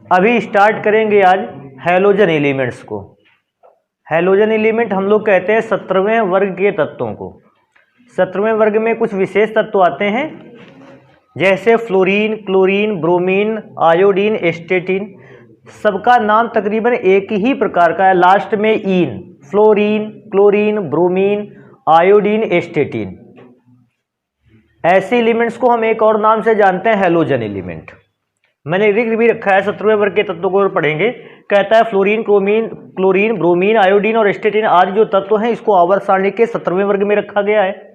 अभी स्टार्ट करेंगे आज हैलोजन एलिमेंट्स को। हैलोजन एलिमेंट हम लोग कहते हैं 17वें वर्ग के तत्वों को। 17वें वर्ग में कुछ विशेष तत्व आते हैं जैसे फ्लोरीन, क्लोरीन, ब्रोमीन, आयोडीन, एस्टेटिन। सबका नाम तकरीबन एक ही प्रकार का है, लास्ट में ईन। Fluorine, chlorine, bromine, iodine, astatine. ऐसे एलिमेंट्स को हम एक और नाम से जानते हैं हैलोजन एलिमेंट। मैंने लिख भी रखा है, 17वें वर्ग के तत्वों को पढ़ेंगे। कहता है फ्लोरीन, क्लोरीन, ब्रोमीन, आयोडीन और एस्टेटिन आदि जो तत्व हैं इसको आवर्त सारणी के 17वें वर्ग में रखा गया है।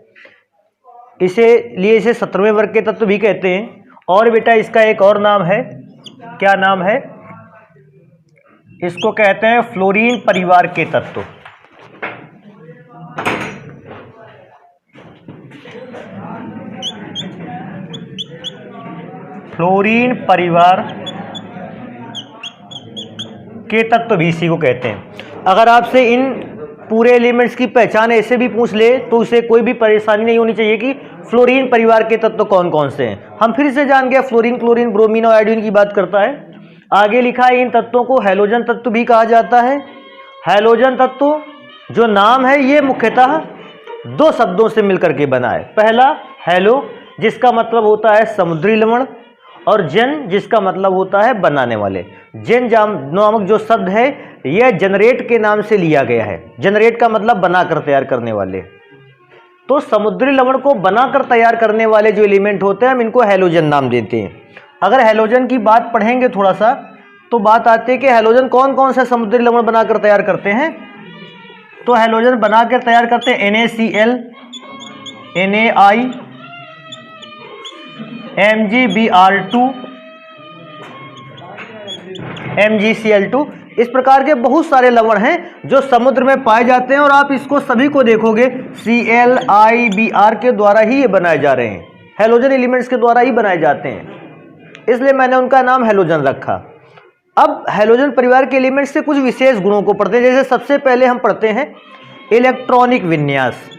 इसे 17वें वर्ग के तत्व भी कहते हैं। और बेटा इसका एक और नाम है, क्या नाम है? इसको कहते हैं फ्लोरीन परिवार के तत्व। फ्लोरीन परिवार के तत्व भी इसी को कहते हैं। अगर आपसे इन पूरे एलिमेंट्स की पहचान ऐसे भी पूछ ले तो उसे कोई भी परेशानी नहीं होनी चाहिए कि फ्लोरीन परिवार के तत्व कौन कौन से हैं। हम फिर से जान गए, फ्लोरीन, क्लोरीन, ब्रोमीन और आयोडीन की बात करता है। आगे लिखा है इन तत्वों को हैलोजन तत्व भी कहा जाता है। हैलोजन तत्व जो नाम है ये मुख्यतः दो शब्दों से मिलकर के बना है। पहला हैलो, जिसका मतलब होता है समुद्री लवण, और जन, जिसका मतलब होता है बनाने वाले। जन नामक जो शब्द है यह जनरेट के नाम से लिया गया है। जनरेट का मतलब बनाकर तैयार करने वाले। तो समुद्री लवण को बनाकर तैयार करने वाले जो एलिमेंट होते हैं हम इनको हैलोजन नाम देते हैं। अगर हैलोजन की बात पढ़ेंगे थोड़ा सा तो बात आती है कि हैलोजन कौन कौन से समुद्री लवण बनाकर तैयार करते हैं। तो हैलोजन बनाकर तैयार करते हैं NaCl, NaI, MgBr2, MgCl2। इस प्रकार के बहुत सारे लवण हैं जो समुद्र में पाए जाते हैं और आप इसको सभी को देखोगे ClIBr के द्वारा ही ये बनाए जा रहे हैं। हैलोजन एलिमेंट्स के द्वारा ही बनाए जाते हैं, इसलिए मैंने उनका नाम हैलोजन रखा। अब हैलोजन परिवार के एलिमेंट्स से कुछ विशेष गुणों को पढ़ते हैं। जैसे सबसे पहले हम पढ़ते हैं इलेक्ट्रॉनिक विन्यास,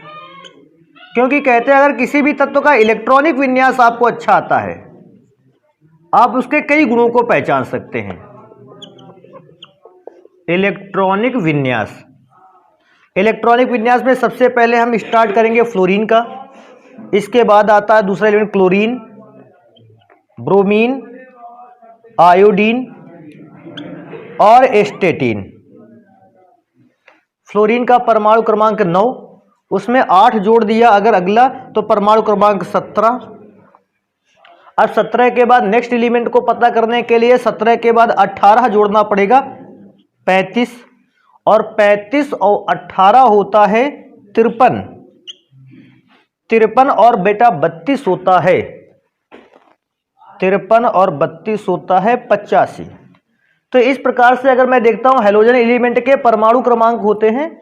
क्योंकि कहते हैं अगर किसी भी तत्व का इलेक्ट्रॉनिक विन्यास आपको अच्छा आता है आप उसके कई गुणों को पहचान सकते हैं। इलेक्ट्रॉनिक विन्यास, इलेक्ट्रॉनिक विन्यास में सबसे पहले हम स्टार्ट करेंगे फ्लोरीन का। इसके बाद आता है दूसरा एलिमेंट क्लोरीन, ब्रोमीन, आयोडीन और एस्टेटिन। फ्लोरीन का परमाणु क्रमांक 9, उसमें 8 जोड़ दिया अगर अगला तो परमाणु क्रमांक 17। अब 17 के बाद नेक्स्ट एलिमेंट को पता करने के लिए 17 के बाद 18 जोड़ना पड़ेगा, 35। और 35 और 18 होता है 53। 53 और बेटा 32 होता है 53 और 32 होता है 85। तो इस प्रकार से अगर मैं देखता हूं हैलोजन एलिमेंट के परमाणु क्रमांक होते हैं।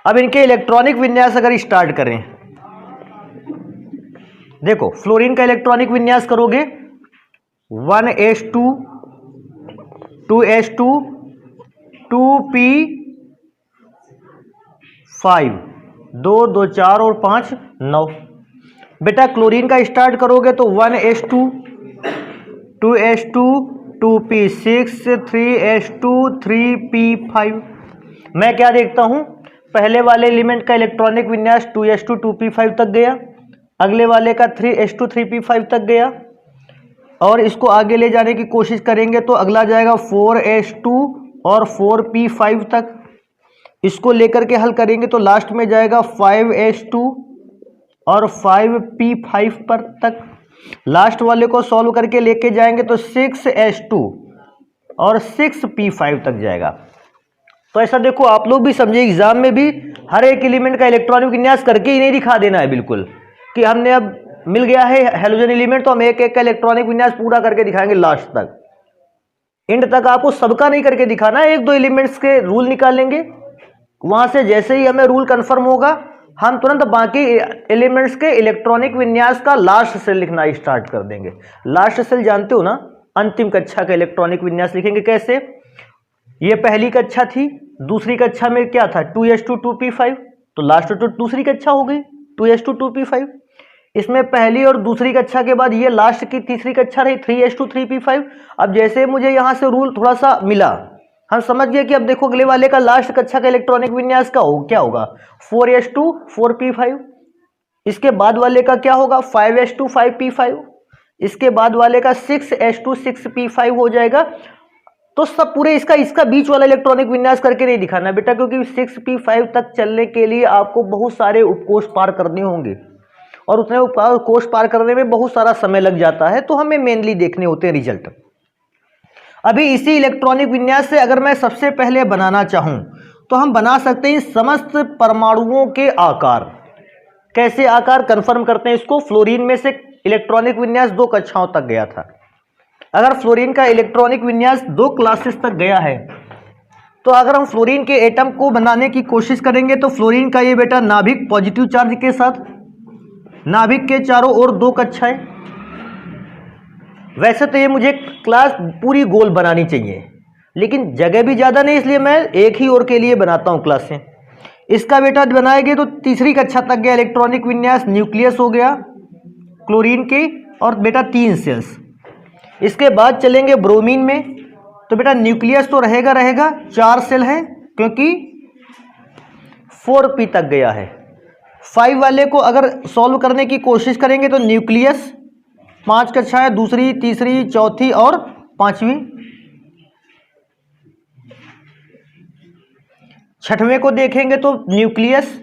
अब इनके इलेक्ट्रॉनिक विन्यास अगर स्टार्ट करें, देखो फ्लोरीन का इलेक्ट्रॉनिक विन्यास करोगे 1s2 2s2 2p5 2 2 4 और 5 9। बेटा क्लोरीन का स्टार्ट करोगे तो 1s2 2s2 2p6 3s2 3p5। मैं क्या देखता हूं, पहले वाले एलिमेंट का इलेक्ट्रॉनिक विन्यास 2s2 2p5 तक गया, अगले वाले का 3s2 3p5 तक गया, और इसको आगे ले जाने की कोशिश करेंगे तो अगला जाएगा 4s2 और 4p5 तक। इसको लेकर के हल करेंगे तो लास्ट में जाएगा 5s2 और 5p5 पर तक। लास्ट वाले को सॉल्व करके लेके जाएंगे तो 6s2 और 6p5 तक जाएगा। तो ऐसा देखो आप लोग भी समझे, एग्जाम में भी हर एक एलिमेंट का इलेक्ट्रॉनिक विन्यास करके ही नहीं दिखा देना है बिल्कुल कि हमने अब मिल गया है हैलोजन एलिमेंट तो हम एक एक का इलेक्ट्रॉनिक विन्यास पूरा करके दिखाएंगे लास्ट तक। एंड तक आपको सबका नहीं करके दिखाना है, एक दो एलिमेंट्स के रूल निकालेंगे, वहां से जैसे ही हमें रूल कंफर्म होगा हम तुरंत बाकी एलिमेंट्स के इलेक्ट्रॉनिक विन्यास का लास्ट सेल लिखना स्टार्ट कर देंगे। लास्ट सेल जानते हो ना, अंतिम कक्षा का इलेक्ट्रॉनिक विन्यास लिखेंगे कैसे। ये पहली कक्षा थी, दूसरी कक्षा में क्या था 2s2 2p5, तो लास्ट तो दूसरी कक्षा हो गई 2s2 2p5। इसमें पहली और दूसरी कक्षा के बाद ये लास्ट की तीसरी कक्षा रही 3s2 3p5। अब जैसे मुझे यहाँ से रूल थोड़ा सा मिला, हम समझ गए कि अब देखो अगले वाले का लास्ट कक्षा का इलेक्ट्रॉनिक विन्यास का क्या होगा 4s2 4p5। इसके बाद वाले का क्या होगा 5s2 5p5। इसके बाद वाले का 6s2 6p5 हो जाएगा। तो सब पूरे इसका बीच वाला इलेक्ट्रॉनिक विन्यास करके नहीं दिखाना बेटा, क्योंकि 6p5 तक चलने के लिए आपको बहुत सारे उपकोष पार करने होंगे और उतने उपकोष पार करने में बहुत सारा समय लग जाता है, तो हमें मेनली देखने होते हैं रिजल्ट। अभी इसी इलेक्ट्रॉनिक विन्यास से अगर मैं सबसे पहले बनाना चाहूं तो हम बना सकते हैं समस्त परमाणुओं के आकार। कैसे आकार कंफर्म करते हैं इसको, फ्लोरीन में से इलेक्ट्रॉनिक विन्यास 2 कक्षाओं तक गया था। अगर फ्लोरीन का इलेक्ट्रॉनिक विन्यास 2 क्लासेस तक गया है, तो अगर हम फ्लोरीन के एटम को बनाने की कोशिश करेंगे तो फ्लोरीन का ये बेटा नाभिक पॉजिटिव चार्ज के साथ, नाभिक के चारों ओर 2 कक्षाएं। वैसे तो ये मुझे क्लास पूरी गोल बनानी चाहिए, लेकिन जगह भी ज़्यादा नहीं, इसलिए मैं एक ही ओर के लिए बनाता हूँ क्लासें। इसका बेटा बनाएंगे तो तीसरी कक्षा तक गया इलेक्ट्रॉनिक विन्यास, न्यूक्लियस हो गया क्लोरीन के और बेटा 3 सेल्स। इसके बाद चलेंगे ब्रोमीन में, तो बेटा न्यूक्लियस तो रहेगा 4 सेल है क्योंकि 4p तक गया है। 5 वाले को अगर सॉल्व करने की कोशिश करेंगे तो न्यूक्लियस 5 कक्षाएं, दूसरी तीसरी चौथी और 5वीं। 6वें को देखेंगे तो न्यूक्लियस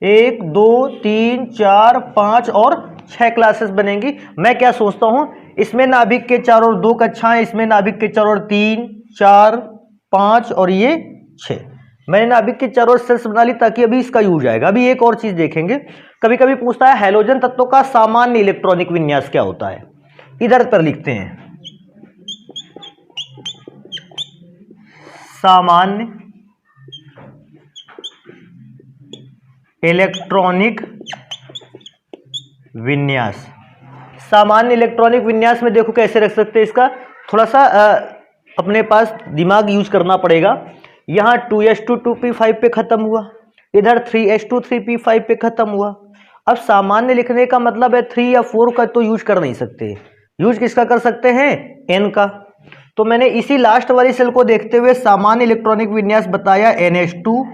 1 2 3 4 5 और 6 क्लासेस बनेंगी। मैं क्या सोचता हूं, इसमें नाभिक के चारों ओर 2 कक्षाएं, इसमें नाभिक के चारों ओर 3 4 5 और ये 6। मैंने नाभिक के चारों ओर सेल्स बना ली ताकि अभी इसका यूज आएगा। अभी एक और चीज देखेंगे, कभी कभी पूछता है हैलोजन तत्वों का सामान्य इलेक्ट्रॉनिक विन्यास क्या होता है। इधर पर लिखते हैं सामान्य इलेक्ट्रॉनिक विन्यास। सामान्य इलेक्ट्रॉनिक विन्यास में देखो कैसे रख सकते हैं, इसका थोड़ा सा अपने पास दिमाग यूज करना पड़ेगा। यहाँ 2s2 2p5 पे खत्म हुआ, इधर 3s2 3p5 पे खत्म हुआ। अब सामान्य लिखने का मतलब है 3 या 4 का तो यूज कर नहीं सकते, यूज किसका कर सकते हैं n का। तो मैंने इसी लास्ट वाली सेल को देखते हुए सामान्य इलेक्ट्रॉनिक विन्यास बताया NH2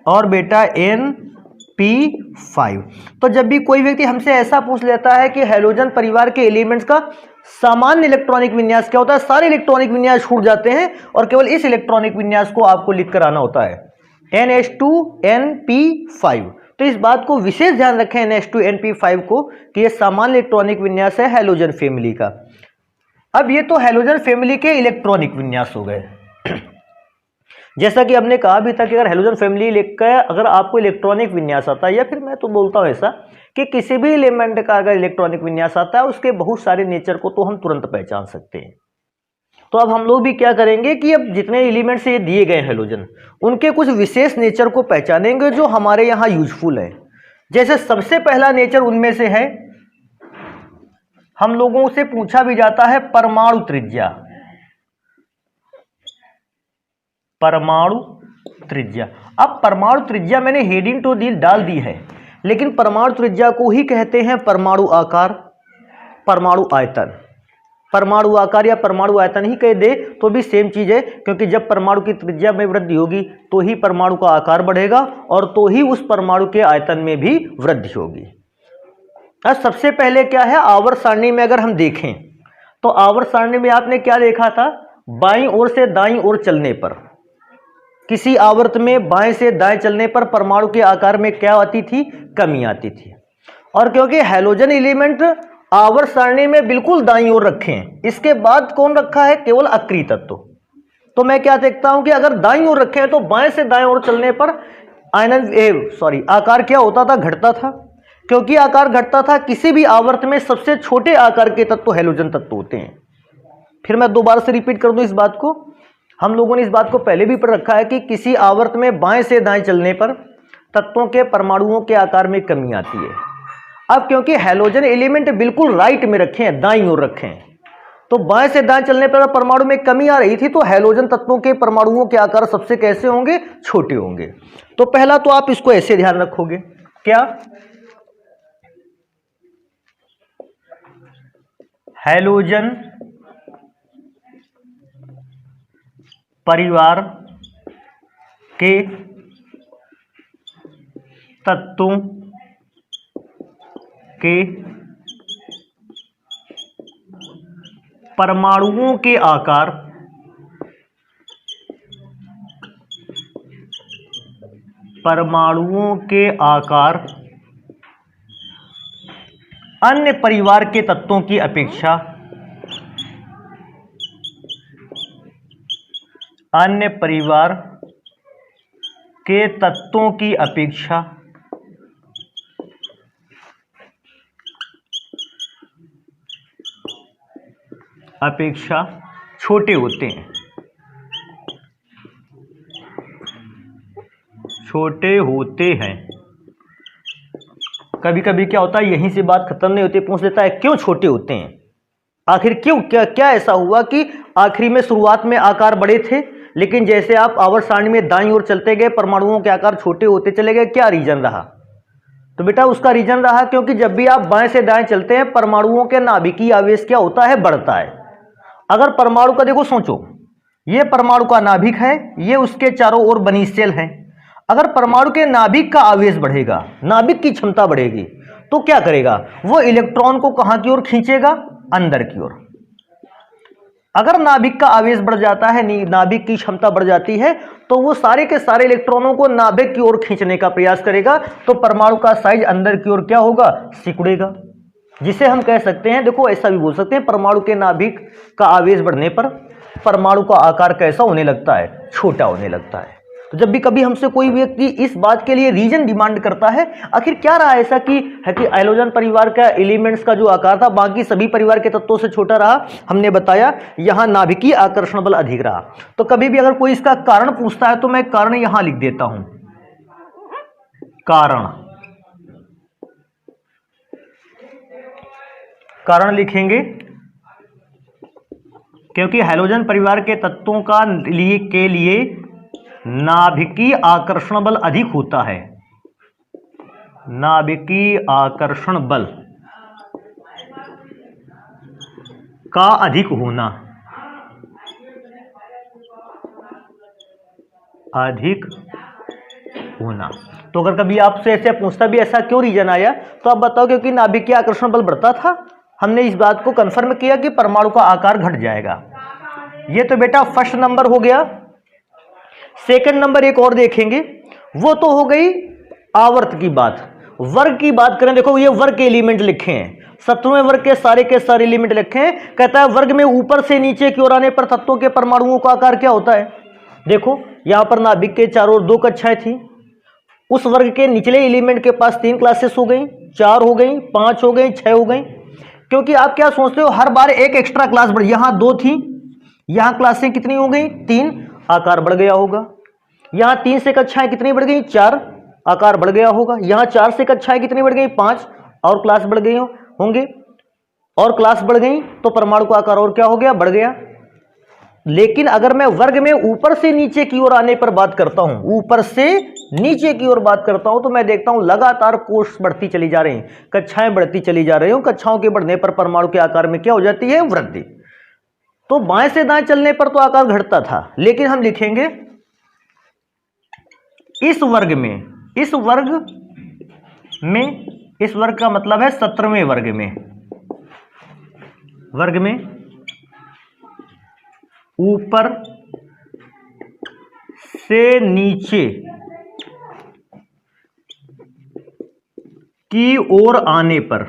और बेटा NP5। तो जब भी कोई व्यक्ति हमसे ऐसा पूछ लेता है कि हैलोजन परिवार के एलिमेंट्स का सामान्य इलेक्ट्रॉनिक विन्यास क्या होता है, सारे इलेक्ट्रॉनिक विन्यास छूट जाते हैं और केवल इस इलेक्ट्रॉनिक विन्यास को आपको लिख कर आना होता है NH2 NP5। तो इस बात को विशेष ध्यान रखें NH2 NP5 को कि यह सामान्य इलेक्ट्रॉनिक विन्यास है हैलोजन फैमिली का। अब ये तो हैलोजन फैमिली के इलेक्ट्रॉनिक विन्यास हो गए। जैसा कि हमने कहा भी था कि अगर हैलोजन फैमिली लेकर अगर आपको इलेक्ट्रॉनिक विन्यास आता है, या फिर मैं तो बोलता हूं ऐसा कि किसी भी एलिमेंट का अगर इलेक्ट्रॉनिक विन्यास आता है उसके बहुत सारे नेचर को तो हम तुरंत पहचान सकते हैं। तो अब हम लोग भी क्या करेंगे कि अब जितने एलिमेंट्स ये दिए गए हैलोजन उनके कुछ विशेष नेचर को पहचानेंगे जो हमारे यहाँ यूजफुल है। जैसे सबसे पहला नेचर उनमें से है, हम लोगों से पूछा भी जाता है परमाणु त्रिज्या। परमाणु त्रिज्या, अब परमाणु त्रिज्या मैंने हेडिंग तो डाल दी है, लेकिन परमाणु त्रिज्या को ही कहते हैं परमाणु आकार, परमाणु आयतन। परमाणु आकार या परमाणु आयतन ही कह दे तो भी सेम चीज है, क्योंकि जब परमाणु की त्रिज्या में वृद्धि होगी तो ही परमाणु का आकार बढ़ेगा और तो ही उस परमाणु के आयतन में भी वृद्धि होगी। अब सबसे पहले क्या है, आवर्त सारणी में अगर हम देखें तो आवर्त सारणी में आपने क्या देखा था, बाईं ओर से दाईं ओर चलने पर, किसी आवर्त में बाएं से दाएं चलने पर परमाणु के आकार में क्या आती थी, कमी आती थी। और क्योंकि हैलोजन एलिमेंट आवर्त सारणी में बिल्कुल दाईं ओर रखे हैं, इसके बाद कौन रखा है, केवल अक्रिय तत्व। तो मैं क्या देखता हूं कि अगर दाईं ओर रखे हैं तो बाएं से दाएं ओर चलने पर आकार क्या होता था, घटता था। क्योंकि आकार घटता था, किसी भी आवर्त में सबसे छोटे आकार के तत्व हैलोजन तत्व होते हैं। फिर मैं दोबारा से रिपीट कर दूं इस बात को, हम लोगों ने इस बात को पहले भी पढ़ रखा है कि किसी आवर्त में बाएं से दाएं चलने पर तत्वों के परमाणुओं के आकार में कमी आती है। अब क्योंकि हैलोजन एलिमेंट बिल्कुल राइट में रखे हैं, दाईं ओर रखे हैं, तो बाएं से दाएं चलने पर परमाणु में कमी आ रही थी, तो हैलोजन तत्वों के परमाणुओं के आकार सबसे कैसे होंगे, छोटे होंगे। तो पहला तो आप इसको ऐसे ध्यान रखोगे, क्या हैलोजन परिवार के तत्वों के परमाणुओं के आकार अन्य परिवार के तत्वों की अपेक्षा छोटे होते हैं। कभी कभी क्या होता है, यहीं से बात खत्म नहीं होती, पूछ लेता है क्यों छोटे होते हैं, आखिर क्यों, क्या ऐसा हुआ कि आखिरी में शुरुआत में आकार बड़े थे, लेकिन जैसे आप आवर्त सारणी में दाईं ओर चलते गए परमाणुओं के आकार छोटे होते चले गए, क्या रीजन रहा? तो बेटा उसका रीजन रहा क्योंकि जब भी आप बाएं से दाएं चलते हैं परमाणुओं के नाभिकीय आवेश क्या होता है, बढ़ता है। अगर परमाणु का देखो, सोचो, ये परमाणु का नाभिक है, ये उसके चारों ओर बनी सेल है। अगर परमाणु के नाभिक का आवेश बढ़ेगा, नाभिक की क्षमता बढ़ेगी, तो क्या करेगा, वो इलेक्ट्रॉन को कहां की ओर खींचेगा, अंदर की ओर। अगर नाभिक का आवेश बढ़ जाता है, नाभिक की क्षमता बढ़ जाती है, तो वो सारे के सारे इलेक्ट्रॉनों को नाभिक की ओर खींचने का प्रयास करेगा, तो परमाणु का साइज अंदर की ओर क्या होगा, सिकुड़ेगा। जिसे हम कह सकते हैं, देखो ऐसा भी बोल सकते हैं, परमाणु के नाभिक का आवेश बढ़ने पर परमाणु का आकार कैसा होने लगता है, छोटा होने लगता है। तो जब भी कभी हमसे कोई व्यक्ति इस बात के लिए रीजन डिमांड करता है, आखिर क्या रहा ऐसा कि हैलोजन परिवार का एलिमेंट्स का जो आकार था बाकी सभी परिवार के तत्वों से छोटा रहा, हमने बताया यहां नाभिकीय आकर्षण बल अधिक रहा। तो कभी भी अगर कोई इसका कारण पूछता है तो मैं कारण यहां लिख देता हूं, कारण लिखेंगे क्योंकि हैलोजन परिवार के तत्वों के लिए नाभिकीय आकर्षण बल अधिक होता है। नाभिकीय आकर्षण बल का अधिक होना। तो अगर कभी आपसे ऐसे पूछता भी ऐसा क्यों रीजन आया, तो आप बताओ क्योंकि नाभिकीय आकर्षण बल बढ़ता था, हमने इस बात को कंफर्म किया कि परमाणु का आकार घट जाएगा। ये तो बेटा फर्स्ट नंबर हो गया। सेकंड नंबर एक और देखेंगे, वो तो हो गई आवर्त की बात। वर्ग की बात करें, देखो ये वर्ग के एलिमेंट लिखे हैं, 17वें वर्ग के सारे एलिमेंट लिखे हैं। कहता है वर्ग में ऊपर से नीचे की ओर आने पर तत्वों के परमाणुओं का आकार क्या होता है। देखो यहां पर नाभिक के चारों ओर 2 कक्षाएं थी, उस वर्ग के निचले एलिमेंट के पास 3 क्लासेस हो गई, 4 हो गई, 5 हो गई, 6 हो गई। क्योंकि आप क्या सोचते हो, हर बार एक एक्स्ट्रा क्लास बढ़, यहां 2 थी, यहां क्लासें कितनी हो गई, 3, आकार बढ़ गया होगा। यहां 3 से कक्षाएं कितनी बढ़ गई, 4, आकार बढ़ गया होगा। यहां 4 से कक्षाएं कितनी बढ़ गई, 5, और क्लास बढ़ गई होंगे, और क्लास बढ़ गई तो परमाणु का आकार और क्या हो गया, बढ़ गया। लेकिन अगर मैं वर्ग में ऊपर से नीचे की ओर आने पर बात करता हूं, ऊपर से नीचे की ओर बात करता हूं, तो मैं देखता हूं लगातार कोर्स बढ़ती चली जा रही, कक्षाएं बढ़ती चली जा रही हूं। कक्षाओं के बढ़ने पर परमाणु के आकार में क्या हो जाती है, वृद्धि। तो बाएं से दाएं चलने पर तो आकार घटता था, लेकिन हम लिखेंगे इस वर्ग का मतलब है 17वें वर्ग में ऊपर से नीचे की ओर आने पर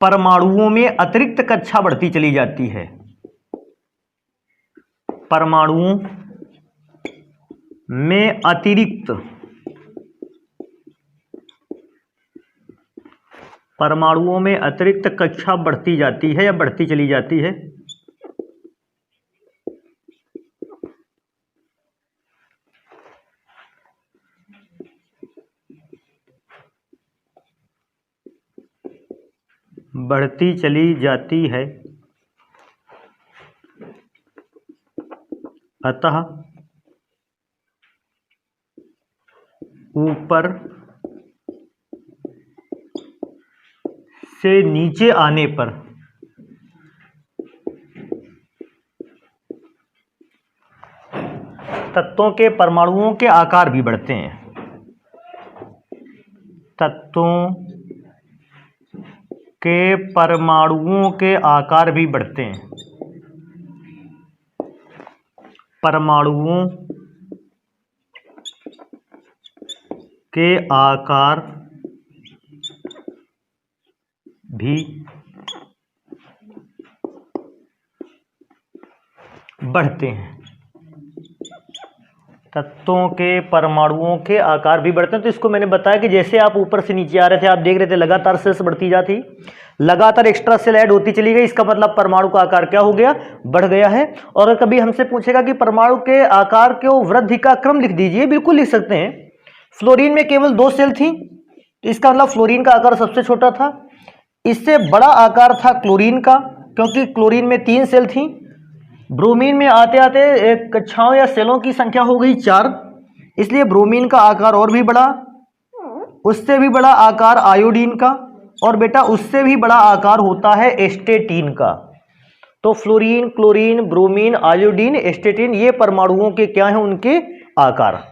परमाणुओं में अतिरिक्त कक्षा बढ़ती चली जाती है। परमाणुओं में अतिरिक्त कक्षा बढ़ती जाती है या बढ़ती चली जाती है। बढ़ती चली जाती है, अतः ऊपर से नीचे आने पर तत्वों के परमाणुओं के आकार भी बढ़ते हैं। तत्वों के परमाणुओं के आकार भी बढ़ते हैं। परमाणुओं के आकार भी बढ़ते हैं। तत्वों के परमाणुओं के आकार भी बढ़ते हैं। तो इसको मैंने बताया कि जैसे आप ऊपर से नीचे आ रहे थे, आप देख रहे थे लगातार सेल्स बढ़ती जाती, लगातार एक्स्ट्रा सेल ऐड होती चली गई, इसका मतलब परमाणु का आकार क्या हो गया, बढ़ गया है। और अगर कभी हमसे पूछेगा कि परमाणु के आकार के वृद्धि का क्रम लिख दीजिए, बिल्कुल लिख सकते हैं। फ्लोरीन में केवल 2 सेल थी, इसका मतलब फ्लोरीन का आकार सबसे छोटा था। इससे बड़ा आकार था क्लोरीन का, क्योंकि क्लोरीन में 3 सेल थी। ब्रोमीन में आते आते कक्षाओं या सेलों की संख्या हो गई 4, इसलिए ब्रोमीन का आकार और भी बड़ा। उससे भी बड़ा आकार आयोडीन का, और बेटा उससे भी बड़ा आकार होता है एस्टेटीन का। तो फ्लोरीन, क्लोरीन, ब्रोमीन, आयोडीन, एस्टेटीन, ये परमाणुओं के क्या हैं, उनके आकार।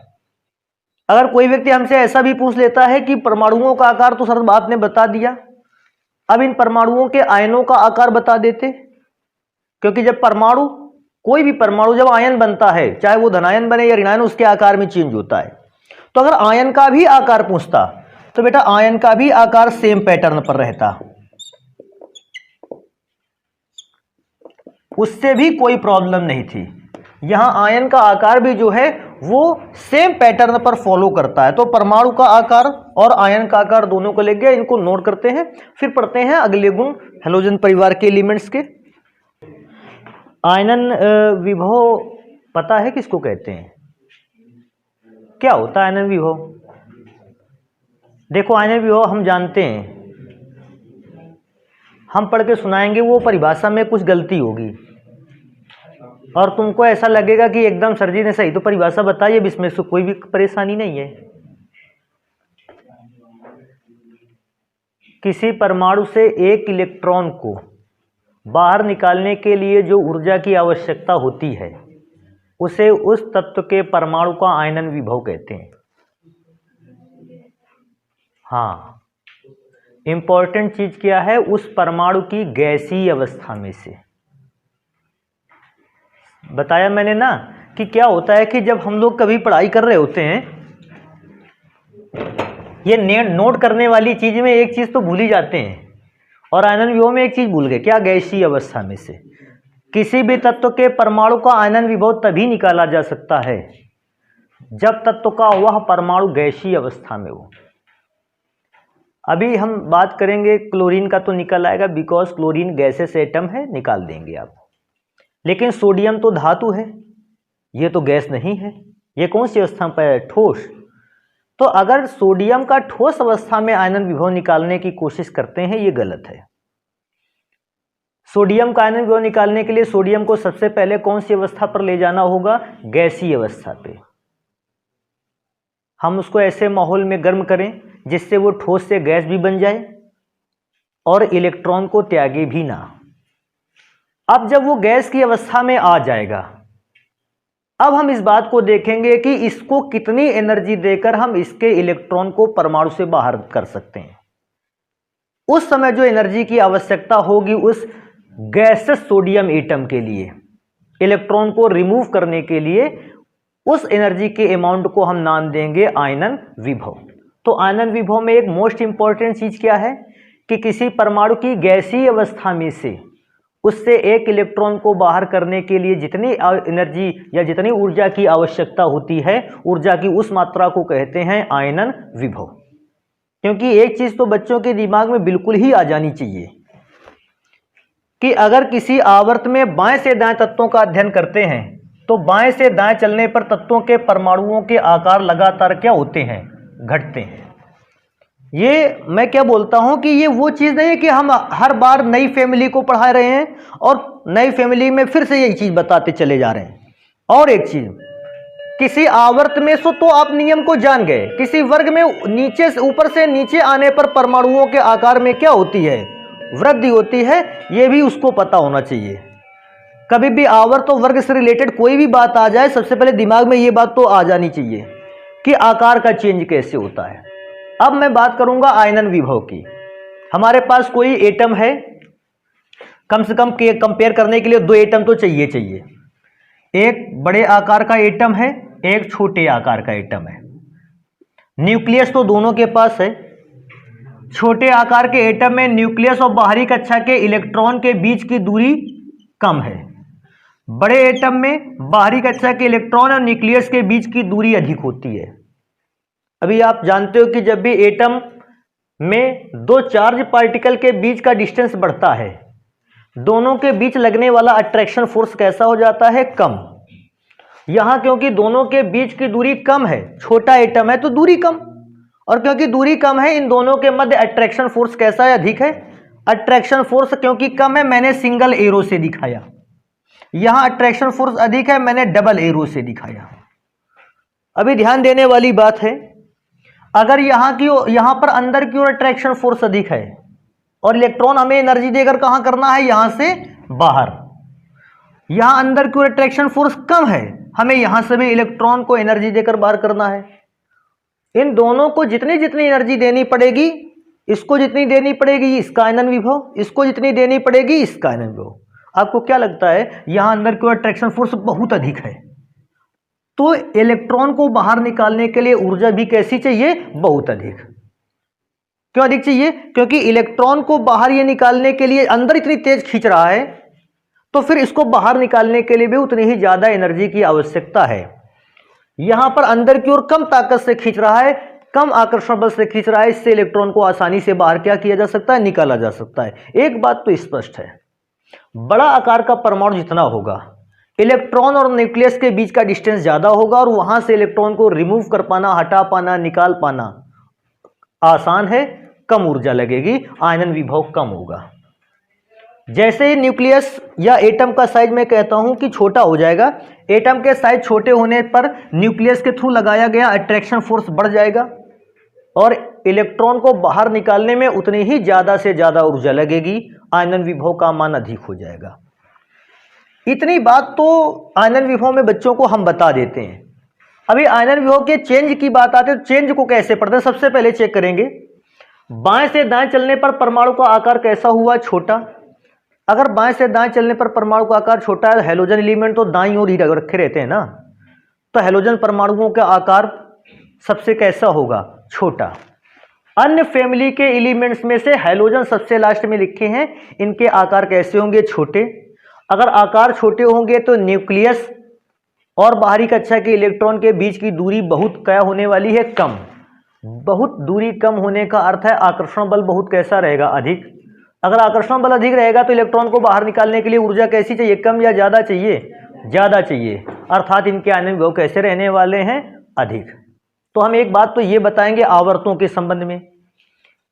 अगर कोई व्यक्ति हमसे ऐसा भी पूछ लेता है कि परमाणुओं का आकार तो सर आपने बता दिया, अब इन परमाणुओं के आयनों का आकार बता देते, क्योंकि जब परमाणु, कोई भी परमाणु जब आयन बनता है, चाहे वो धनायन बने या ऋणायन, उसके आकार में चेंज होता है। तो अगर आयन का भी आकार पूछता तो बेटा आयन का भी आकार सेम पैटर्न पर रहता, उससे भी कोई प्रॉब्लम नहीं थी। यहां आयन का आकार भी जो है वो सेम पैटर्न पर फॉलो करता है। तो परमाणु का आकार और आयन का आकार दोनों को ले गया, इनको नोट करते हैं। फिर पढ़ते हैं अगले गुण हेलोजन परिवार के एलिमेंट्स के। आयनन विभव पता है किसको कहते हैं? क्या होता है आयनन विभव? देखो, आयनन विभव हम जानते हैं, हम पढ़ के सुनाएंगे, वो परिभाषा में कुछ गलती होगी और तुमको ऐसा लगेगा कि एकदम सर जी ने सही तो परिभाषा बताई है, इसमें से कोई भी परेशानी नहीं है। किसी परमाणु से एक इलेक्ट्रॉन को बाहर निकालने के लिए जो ऊर्जा की आवश्यकता होती है, उसे उस तत्व के परमाणु का आयनन विभव कहते हैं। हाँ, इंपॉर्टेंट चीज क्या है, उस परमाणु की गैसीय अवस्था में से। बताया मैंने ना कि क्या होता है कि जब हम लोग कभी पढ़ाई कर रहे होते हैं, ये नोट करने वाली चीज में एक चीज तो भूल ही जाते हैं, और आयनन विभव में एक चीज भूल गए, क्या? गैसीय अवस्था में से। किसी भी तत्व के परमाणु का आयनन विभव तभी निकाला जा सकता है जब तत्व का वह परमाणु गैसीय अवस्था में हो। अभी हम बात करेंगे क्लोरीन का, तो निकल आएगा, बिकॉज क्लोरीन गैसेस एटम है, निकाल देंगे आप। लेकिन सोडियम तो धातु है, ये तो गैस नहीं है, ये कौन सी अवस्था पर है? ठोस। तो अगर सोडियम का ठोस अवस्था में आयनन विभव निकालने की कोशिश करते हैं, ये गलत है। सोडियम का आयनन विभव निकालने के लिए सोडियम को सबसे पहले कौन सी अवस्था पर ले जाना होगा? गैसीय अवस्था पे। हम उसको ऐसे माहौल में गर्म करें जिससे वो ठोस से गैस भी बन जाए और इलेक्ट्रॉन को त्यागे भी ना। अब जब वो गैस की अवस्था में आ जाएगा, अब हम इस बात को देखेंगे कि इसको कितनी एनर्जी देकर हम इसके इलेक्ट्रॉन को परमाणु से बाहर कर सकते हैं। उस समय जो एनर्जी की आवश्यकता होगी उस गैसेस सोडियम एटम के लिए, इलेक्ट्रॉन को रिमूव करने के लिए, उस एनर्जी के अमाउंट को हम नाम देंगे आयनन विभव। तो आयनन विभव में एक मोस्ट इंपॉर्टेंट चीज क्या है कि किसी परमाणु की गैसीय अवस्था में से उससे एक इलेक्ट्रॉन को बाहर करने के लिए जितनी एनर्जी या जितनी ऊर्जा की आवश्यकता होती है, ऊर्जा की उस मात्रा को कहते हैं आयनन विभव। क्योंकि एक चीज तो बच्चों के दिमाग में बिल्कुल ही आ जानी चाहिए कि अगर किसी आवर्त में बाएं से दाएं तत्वों का अध्ययन करते हैं तो बाएं से दाएं चलने पर तत्वों के परमाणुओं के आकार लगातार क्या होते हैं? घटते हैं। ये मैं क्या बोलता हूं कि ये वो चीज नहीं है कि हम हर बार नई फैमिली को पढ़ा रहे हैं और नई फैमिली में फिर से यही चीज बताते चले जा रहे हैं। और एक चीज किसी आवर्त में तो आप नियम को जान गए, किसी वर्ग में नीचे से ऊपर से नीचे आने पर परमाणुओं के आकार में क्या होती है, वृद्धि होती है, यह भी उसको पता होना चाहिए। कभी भी आवर्त और वर्ग से रिलेटेड कोई भी बात आ जाए, सबसे पहले दिमाग में यह बात तो आ जानी चाहिए कि आकार का चेंज कैसे होता है। अब मैं बात करूंगा आयनन विभव की। हमारे पास कोई एटम है, कम से कम कंपेयर करने के लिए दो एटम तो चाहिए चाहिए। एक बड़े आकार का एटम है, एक छोटे आकार का एटम है। न्यूक्लियस तो दोनों के पास है। छोटे आकार के एटम में न्यूक्लियस और बाहरी कक्षा के इलेक्ट्रॉन के बीच की दूरी कम है। बड़े एटम में बाहरी कक्षा के इलेक्ट्रॉन और न्यूक्लियस के बीच की दूरी अधिक होती है। अभी आप जानते हो कि जब भी एटम में दो चार्ज पार्टिकल के बीच का डिस्टेंस बढ़ता है, दोनों के बीच लगने वाला अट्रैक्शन फोर्स कैसा हो जाता है, कम। यहां क्योंकि दोनों के बीच की दूरी कम है, छोटा एटम है तो दूरी कम, और क्योंकि दूरी कम है इन दोनों के मध्य अट्रैक्शन फोर्स कैसा है, अधिक है। अट्रैक्शन फोर्स क्योंकि कम है, मैंने सिंगल एरो से दिखाया। यहां अट्रैक्शन फोर्स अधिक है, मैंने डबल एरो से दिखाया। अभी ध्यान देने वाली बात है, अगर यहां पर अंदर की ओर अट्रैक्शन फोर्स अधिक है और इलेक्ट्रॉन हमें एनर्जी देकर कहां करना है, यहां से बाहर। यहां अंदर की ओर अट्रैक्शन फोर्स कम है, हमें यहां से भी इलेक्ट्रॉन को एनर्जी देकर बाहर करना है। इन दोनों को जितनी जितनी एनर्जी देनी पड़ेगी, इसको जितनी देनी पड़ेगी इसका आयनन विभव, इसको जितनी देनी पड़ेगी इसका आयनन विभव। आपको क्या लगता है, यहां अंदर की ओर अट्रैक्शन फोर्स बहुत अधिक है, तो इलेक्ट्रॉन को बाहर निकालने के लिए ऊर्जा भी कैसी चाहिए, बहुत अधिक। क्यों अधिक चाहिए, क्योंकि इलेक्ट्रॉन को बाहर ये निकालने के लिए अंदर इतनी तेज खींच रहा है, तो फिर इसको बाहर निकालने के लिए भी उतनी ही ज्यादा एनर्जी की आवश्यकता है। यहां पर अंदर की ओर कम ताकत से खींच रहा है, कम आकर्षण बल से खींच रहा है, इससे इलेक्ट्रॉन को आसानी से बाहर क्या किया जा सकता है, निकाला जा सकता है। एक बात तो स्पष्ट है, बड़ा आकार का परमाणु जितना होगा, इलेक्ट्रॉन और न्यूक्लियस के बीच का डिस्टेंस ज्यादा होगा और वहां से इलेक्ट्रॉन को रिमूव कर पाना, हटा पाना, निकाल पाना आसान है, कम ऊर्जा लगेगी, आयनन विभव कम होगा। जैसे ही न्यूक्लियस या एटम का साइज मैं कहता हूं कि छोटा हो जाएगा, एटम के साइज छोटे होने पर न्यूक्लियस के थ्रू लगाया गया अट्रैक्शन फोर्स बढ़ जाएगा और इलेक्ट्रॉन को बाहर निकालने में उतनी ही ज्यादा से ज्यादा ऊर्जा लगेगी, आयनन विभव का मान अधिक हो जाएगा। इतनी बात तो आयनन विभव में बच्चों को हम बता देते हैं। अभी आयनन विभव के चेंज की बात आती है, तो चेंज को कैसे पढ़ते हैं, सबसे पहले चेक करेंगे बाएं से दाएं चलने पर परमाणु का आकार कैसा हुआ, छोटा। अगर बाएं से दाएं चलने पर परमाणु का आकार छोटा है, हेलोजन एलिमेंट तो दाईं ओर ही रखे रहते हैं ना, तो हेलोजन परमाणुओं का आकार सबसे कैसा होगा, छोटा। अन्य फैमिली के एलिमेंट्स में से हेलोजन सबसे लास्ट में लिखे हैं, इनके आकार कैसे होंगे, छोटे। अगर आकार छोटे होंगे तो न्यूक्लियस और बाहरी कक्षा के इलेक्ट्रॉन के बीच की दूरी बहुत क्या होने वाली है, कम। बहुत दूरी कम होने का अर्थ है आकर्षण बल बहुत कैसा रहेगा, अधिक। अगर आकर्षण बल अधिक रहेगा तो इलेक्ट्रॉन को बाहर निकालने के लिए ऊर्जा कैसी चाहिए, कम या ज्यादा चाहिए, ज्यादा चाहिए, अर्थात इनके आयनन विभव कैसे रहने वाले हैं, अधिक। तो हम एक बात तो ये बताएंगे आवर्तों के संबंध में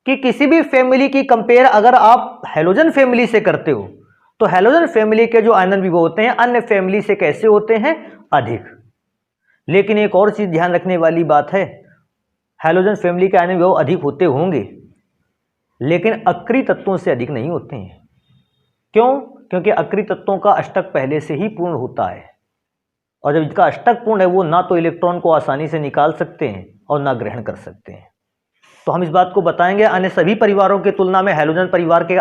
कि किसी भी फैमिली की कंपेयर अगर आप हेलोजन फैमिली से करते हो तो हेलोजन फैमिली के जो आयनन विभव होते हैं अन्य फैमिली से कैसे होते हैं, अधिक। लेकिन एक और चीज ध्यान रखने वाली बात है, हेलोजन फैमिली के आयनन विभव अधिक होते होंगे लेकिन अक्रिय तत्वों से अधिक नहीं होते हैं। क्यों, क्योंकि अक्रिय तत्वों का अष्टक पहले से ही पूर्ण होता है और जब इसका अष्टक पूर्ण है वो ना तो इलेक्ट्रॉन को आसानी से निकाल सकते हैं और ना ग्रहण कर सकते हैं। तो हम इस बात को बताएंगे, अन्य सभी परिवारों की तुलना में हेलोजन परिवार के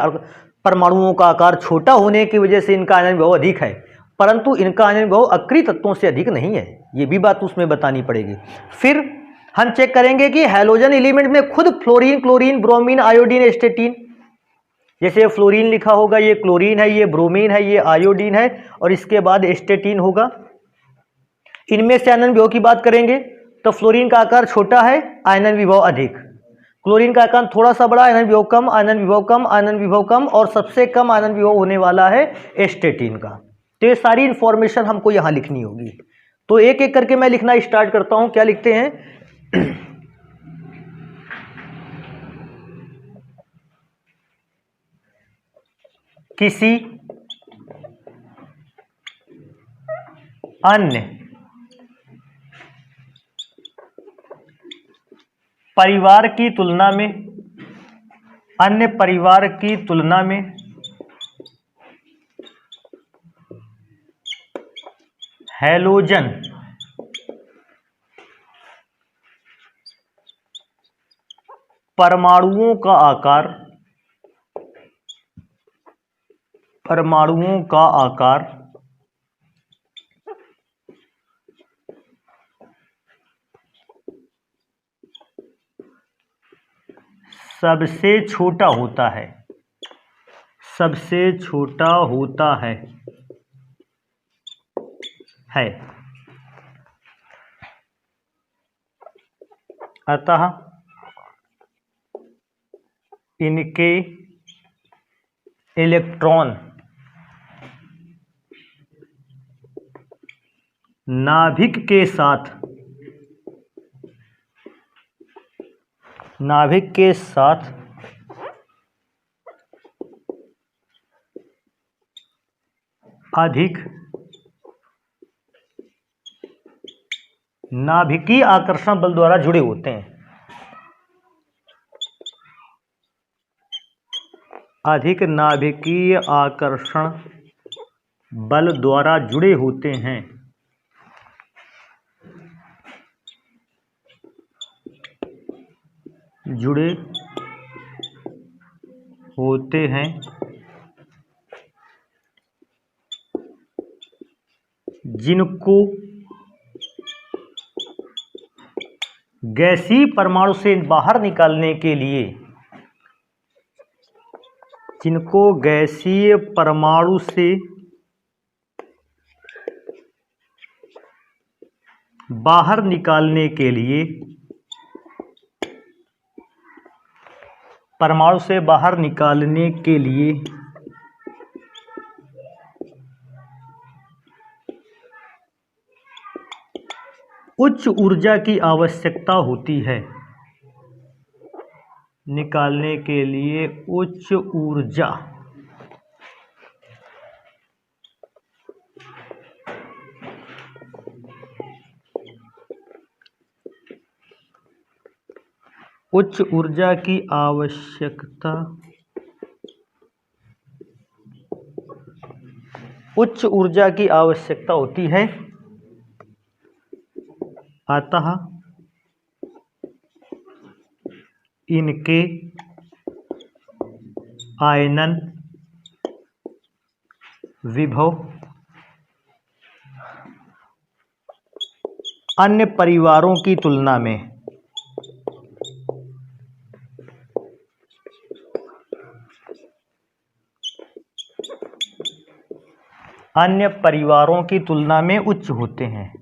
परमाणुओं का आकार छोटा होने की वजह से इनका आयनन विभव अधिक है, परंतु इनका आयनन विभव अक्रिय तत्वों से अधिक नहीं है, ये भी बात उसमें बतानी पड़ेगी। फिर हम चेक करेंगे कि हेलोजन एलिमेंट में खुद फ्लोरीन, क्लोरीन, ब्रोमीन, आयोडीन, एस्टेटीन, जैसे फ्लोरीन लिखा होगा ये क्लोरीन है, ये ब्रोमीन है, ये आयोडीन है और इसके बाद एस्टेटीन होगा। इनमें से आयनन विभव की बात करेंगे तो फ्लोरीन का आकार छोटा है, आयनन विभव अधिक। क्लोरीन का आकार थोड़ा सा बड़ा, आयनन विभव कम, आयनन विभव कम, आयनन विभव कम, और सबसे कम आयनन विभव होने वाला है एस्टेटीन का। तो ये सारी इंफॉर्मेशन हमको यहां लिखनी होगी। तो एक एक करके मैं लिखना स्टार्ट करता हूं। क्या लिखते हैं, किसी अन्य परिवार की तुलना में, अन्य परिवार की तुलना में हैलोजन परमाणुओं का आकार सबसे छोटा होता है, सबसे छोटा होता है। अतः इनके इलेक्ट्रॉन नाभिक के साथ अधिक नाभिकीय आकर्षण बल द्वारा जुड़े होते हैं, अधिक नाभिकीय आकर्षण बल द्वारा जुड़े होते हैं। जुड़े होते हैं जिनको गैसीय परमाणु से बाहर निकालने के लिए, जिनको गैसीय परमाणु से बाहर निकालने के लिए, परमाणु से बाहर निकालने के लिए उच्च ऊर्जा की आवश्यकता होती है, निकालने के लिए उच्च ऊर्जा की आवश्यकता, उच्च ऊर्जा की आवश्यकता होती है। अतः इनके आयनन विभव अन्य परिवारों की तुलना में उच्च होते हैं।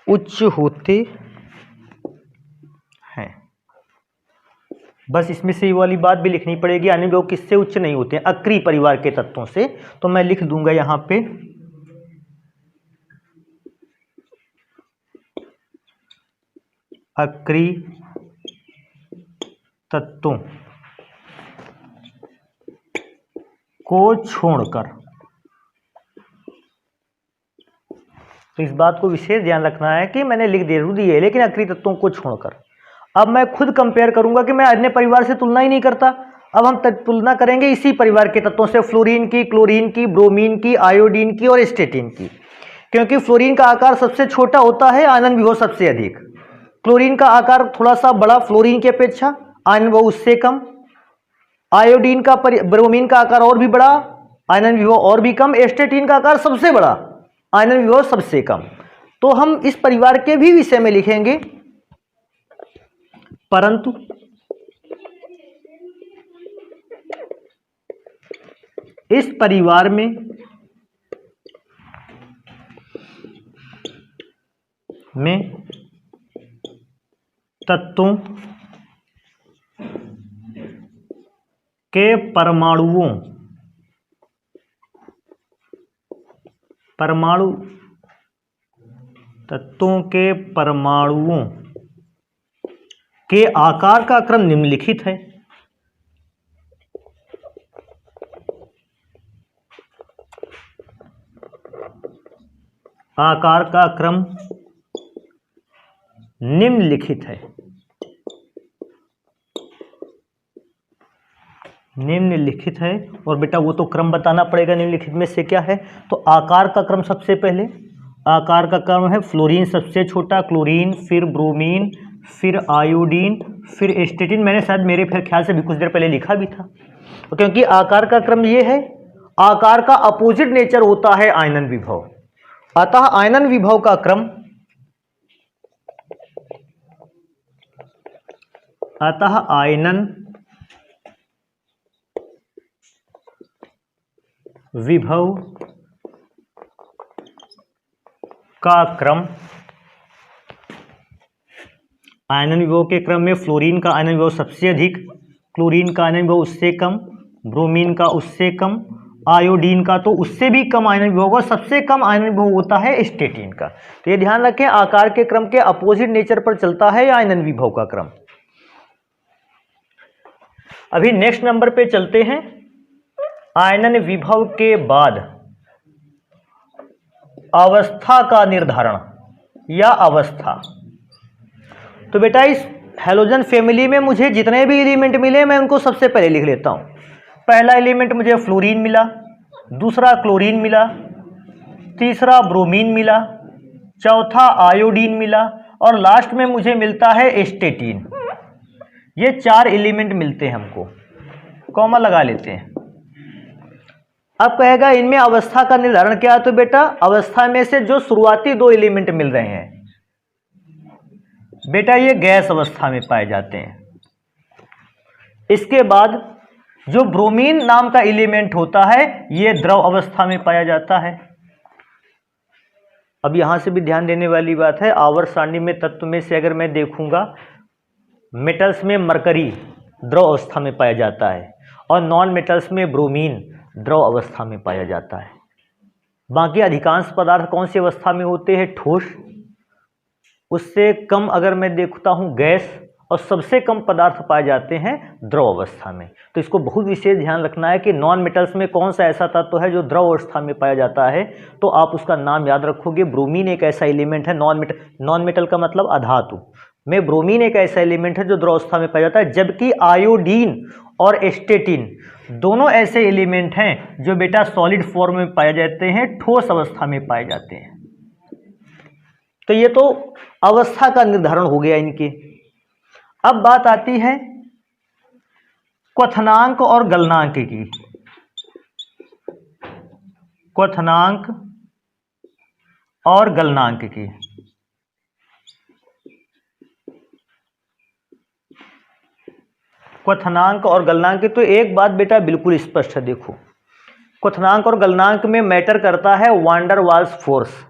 उच्च होते हैं। बस इसमें से ये वाली बात भी लिखनी पड़ेगी, अन्य लोग किससे उच्च नहीं होते हैं? अक्रिय परिवार के तत्वों से। तो मैं लिख दूंगा यहां पे अक्रिय तत्वों को छोड़कर। तो इस बात को विशेष ध्यान रखना है कि मैंने लिख जरूर दी है, लेकिन अक्रिय तत्वों को छोड़कर। अब मैं खुद कंपेयर करूंगा कि मैं अन्य परिवार से तुलना ही नहीं करता। अब हम तुलना करेंगे इसी परिवार के तत्वों से, फ्लोरीन की, क्लोरीन की, ब्रोमीन की, आयोडीन की और स्टेटिन की। क्योंकि फ्लोरीन का आकार सबसे छोटा होता है, आयनन विभव सबसे अधिक। क्लोरीन का आकार थोड़ा सा बड़ा फ्लोरीन की अपेक्षा, आयनन विभव उससे कम। आयोडीन का ब्रोमीन का आकार और भी बड़ा, आयनन विभव और भी कम। स्टेटिन का आकार सबसे बड़ा, आयनन विभव सबसे कम। तो हम इस परिवार के भी विषय में लिखेंगे, परंतु इस परिवार में तत्वों के परमाणुओं के आकार का क्रम निम्नलिखित है। आकार का क्रम निम्नलिखित है। निम्नलिखित है, और बेटा वो तो क्रम बताना पड़ेगा निम्नलिखित में से क्या है। तो आकार का क्रम सबसे पहले, आकार का क्रम है फ्लोरीन सबसे छोटा, क्लोरीन, फिर ब्रोमीन, फिर आयोडीन, फिर एस्टेटिन। मैंने शायद मेरे फिर ख्याल से भी कुछ देर पहले लिखा भी था। तो क्योंकि आकार का क्रम ये है, आकार का अपोजिट नेचर होता है आयनन विभव, अतः आयनन विभव का क्रम, अतः आयनन विभव का क्रम, आयनन विभव के क्रम में फ्लोरीन का आयनन विभव सबसे अधिक, क्लोरीन का आयनन विभव उससे कम, ब्रोमीन का उससे कम, आयोडीन का तो उससे भी कम आयनन विभव होगा, सबसे कम आयनन विभव होता है एस्टेटिन का। तो ये ध्यान रखें, आकार के क्रम के अपोजिट नेचर पर चलता है आयनन विभव का क्रम। अभी नेक्स्ट नंबर पे चलते हैं। आयनन विभव के बाद अवस्था का निर्धारण या अवस्था। तो बेटा इस हैलोजन फैमिली में मुझे जितने भी एलिमेंट मिले मैं उनको सबसे पहले लिख लेता हूं। पहला एलिमेंट मुझे फ्लोरीन मिला, दूसरा क्लोरीन मिला, तीसरा ब्रोमीन मिला, चौथा आयोडीन मिला, और लास्ट में मुझे मिलता है एस्टेटिन। ये 4 एलिमेंट मिलते हैं हमको, कॉमा लगा लेते हैं। अब कहेगा इनमें अवस्था का निर्धारण क्या है। तो बेटा अवस्था में से जो शुरुआती 2 एलिमेंट मिल रहे हैं बेटा ये गैस अवस्था में पाए जाते हैं। इसके बाद जो ब्रोमीन नाम का एलिमेंट होता है ये द्रव अवस्था में पाया जाता है। अब यहां से भी ध्यान देने वाली बात है, आवर्त सारणी में तत्व में से अगर मैं देखूंगा, मेटल्स में मरकरी द्रव अवस्था में पाया जाता है और नॉन मेटल्स में ब्रोमीन द्रव अवस्था में पाया जाता है। बाकी अधिकांश पदार्थ कौन सी अवस्था में होते हैं, ठोस, उससे कम अगर मैं देखता हूं गैस, और सबसे कम पदार्थ पाए जाते हैं द्रव अवस्था में। तो इसको बहुत विशेष ध्यान रखना है कि नॉन मेटल्स में कौन सा ऐसा तत्व है जो द्रव अवस्था में पाया जाता है, तो आप उसका नाम याद रखोगे। ब्रोमीन एक ऐसा एलिमेंट है, नॉन मेटल का मतलब अधातु में ब्रोमीन एक ऐसा एलिमेंट है जो द्रव अवस्था में पाया जाता है, जबकि आयोडीन और एस्टेटिन दोनों ऐसे एलिमेंट हैं जो बेटा सॉलिड फॉर्म में पाए जाते हैं, ठोस अवस्था में पाए जाते हैं। तो ये तो अवस्था का निर्धारण हो गया इनके। अब बात आती है क्वथनांक और गलनांक की। क्वथनांक और गलनांक की। क्वथनांक और गलनांक की तो एक बात बेटा बिल्कुल स्पष्ट है। देखो क्वथनांक और गलनांक में मैटर करता है वांडर वाल्स फोर्स,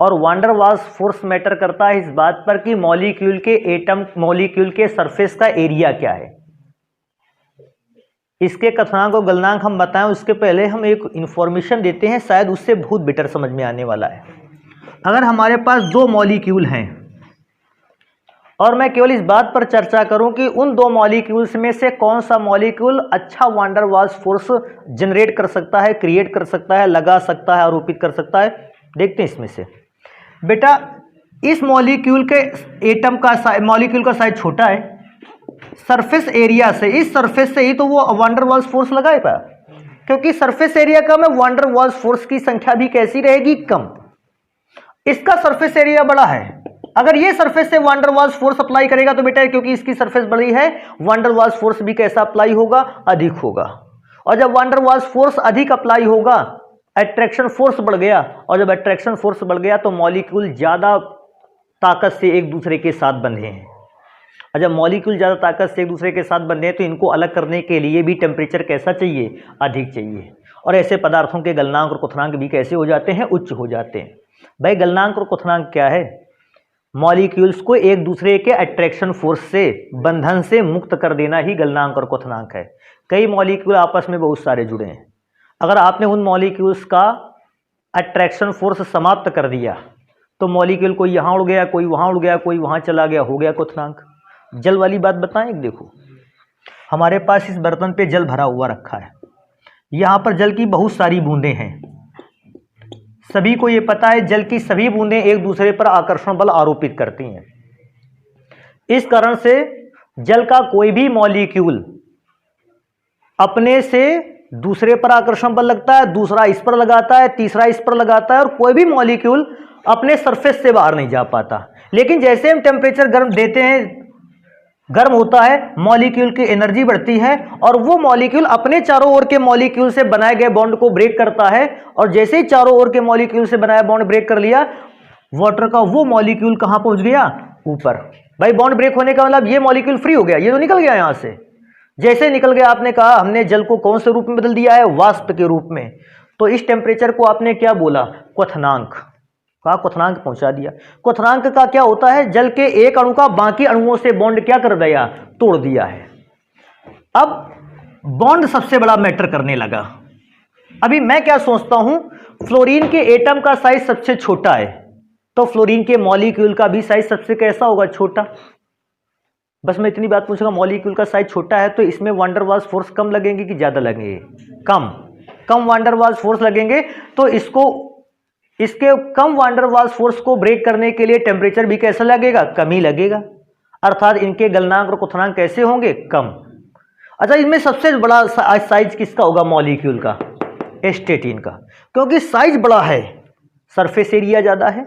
और वांडर वाल्स फोर्स मैटर करता है इस बात पर कि मॉलिक्यूल के एटम, मॉलिक्यूल के सरफेस का एरिया क्या है। इसके क्वथनांक और गलनांक हम बताएं उसके पहले हम एक इंफॉर्मेशन देते हैं, शायद उससे बहुत बेटर समझ में आने वाला है। अगर हमारे पास 2 मॉलिक्यूल हैं और मैं केवल इस बात पर चर्चा करूं कि उन 2 मॉलिक्यूल्स में से कौन सा मॉलिक्यूल अच्छा वांडर वाल्स फोर्स जनरेट कर सकता है, क्रिएट कर सकता है, लगा सकता है, आरोपित कर सकता है, देखते हैं इसमें से। बेटा इस मॉलिक्यूल के एटम का मॉलिक्यूल का साइज छोटा है, सरफेस एरिया से, इस सरफेस से ही तो वो वांडर वाल्स फोर्स लगाएगा, क्योंकि सरफेस एरिया कम है, वांडर वाल्स फोर्स की संख्या भी कैसी रहेगी, कम। इसका सरफेस एरिया बड़ा है, अगर ये सरफेस से वांडर वाल्स फोर्स अप्लाई करेगा तो बेटा क्योंकि इसकी सरफेस बड़ी है, वांडर वाल्स फोर्स भी कैसा अप्लाई होगा, अधिक होगा। और जब वांडर वाल्स फोर्स अधिक अप्लाई होगा, अट्रैक्शन फोर्स बढ़ गया, और जब अट्रैक्शन फोर्स बढ़ गया तो मॉलिक्यूल ज्यादा ताकत से एक दूसरे के साथ बंधे हैं, और जब मॉलिक्यूल ज्यादा ताकत से एक दूसरे के साथ बंधे हैं तो इनको अलग करने के लिए भी टेम्परेचर कैसा चाहिए, अधिक चाहिए। और ऐसे पदार्थों के गलनांक और क्वथनांक भी कैसे हो जाते हैं, उच्च हो जाते हैं। भाई गलनांक और क्वथनांक क्या है, मॉलिक्यूल्स को एक दूसरे के अट्रैक्शन फोर्स से, बंधन से मुक्त कर देना ही गलनांक और क्वथनांक है। कई मॉलिक्यूल आपस में बहुत सारे जुड़े हैं, अगर आपने उन मॉलिक्यूल्स का अट्रैक्शन फोर्स समाप्त कर दिया तो मॉलिक्यूल कोई यहाँ उड़ गया, कोई वहाँ उड़ गया, कोई वहाँ चला गया, हो गया क्वथनांक। जल वाली बात बताएं, देखो हमारे पास इस बर्तन पे जल भरा हुआ रखा है, यहाँ पर जल की बहुत सारी बूंदें हैं, सभी को ये पता है जल की सभी बूंदें एक दूसरे पर आकर्षण बल आरोपित करती हैं। इस कारण से जल का कोई भी मॉलिक्यूल अपने से दूसरे पर आकर्षण बल लगता है, दूसरा इस पर लगाता है, तीसरा इस पर लगाता है, और कोई भी मॉलिक्यूल अपने सरफेस से बाहर नहीं जा पाता। लेकिन जैसे हम टेम्परेचर गर्म देते हैं, गर्म होता है, मॉलिक्यूल की एनर्जी बढ़ती है और वो मॉलिक्यूल अपने चारों ओर के मॉलिक्यूल से बनाए गए बॉन्ड को ब्रेक करता है। और जैसे ही चारों ओर के मॉलिक्यूल से बनाया बॉन्ड ब्रेक कर लिया, वाटर का वो मॉलिक्यूल कहां पहुंच गया? ऊपर। भाई बॉन्ड ब्रेक होने का मतलब ये मॉलिक्यूल फ्री हो गया, ये तो निकल गया यहां से। जैसे निकल गया, आपने कहा हमने जल को कौन से रूप में बदल दिया है? वाष्प के रूप में। तो इस टेम्परेचर को आपने क्या बोला? क्वथनांक। का क्वथनांक पहुंचा दिया। क्वथनांक का क्या होता है? जल के एक अणु का बाकी अणुओं से बॉन्ड क्या कर दिया? तोड़ दिया है। अब बॉन्ड सबसे बड़ा मैटर करने लगा। अभी मैं क्या सोचता हूं, फ्लोरीन के एटम का साइज सबसे छोटा है, तो फ्लोरीन के मॉलिक्यूल का भी साइज सबसे कैसा होगा? छोटा। बस मैं इतनी बात पूछूंगा, मॉलिक्यूल का साइज छोटा है तो इसमें वान डेर वाल्स फोर्स कम लगेंगे कि ज्यादा लगेंगे? कम वान डेर वाल्स फोर्स लगेंगे। तो इसके कम वान डेर वाल्स फोर्स को ब्रेक करने के लिए टेम्परेचर भी कैसा लगेगा? कम ही लगेगा। अर्थात इनके गलनांक और क्वथनांक कैसे होंगे? कम। अच्छा, इनमें सबसे बड़ा साइज किसका होगा? मॉलिक्यूल का, एस्टेटिन का, क्योंकि साइज बड़ा है, सरफेस एरिया ज्यादा है।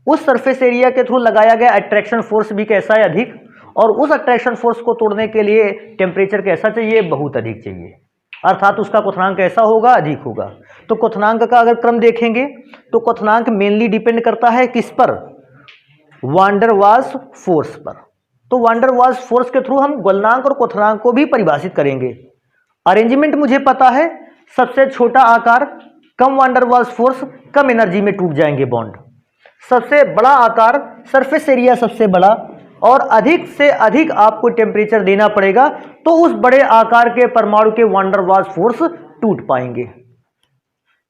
उस सरफेस एरिया के थ्रू लगाया गया अट्रैक्शन फोर्स भी कैसा है? अधिक। और उस अट्रैक्शन फोर्स को तोड़ने के लिए टेम्परेचर कैसा चाहिए? बहुत अधिक चाहिए। अर्थात उसका क्वथनांक कैसा होगा? अधिक होगा। तो क्वथनांक का अगर क्रम देखेंगे तो क्वथनांक मेनली डिपेंड करता है किस पर? वान डेर वाल्स फोर्स पर। तो वान डेर वाल्स फोर्स के थ्रू हम गलनांक और क्वथनांक को भी परिभाषित करेंगे। अरेंजमेंट मुझे पता है, सबसे छोटा आकार, कम वान डेर वाल्स फोर्स, कम एनर्जी में टूट जाएंगे बॉन्ड। सबसे बड़ा आकार, सरफेस एरिया सबसे बड़ा, और अधिक से अधिक आपको टेम्परेचर देना पड़ेगा तो उस बड़े आकार के परमाणु के वान डेर वाल्स फोर्स टूट पाएंगे।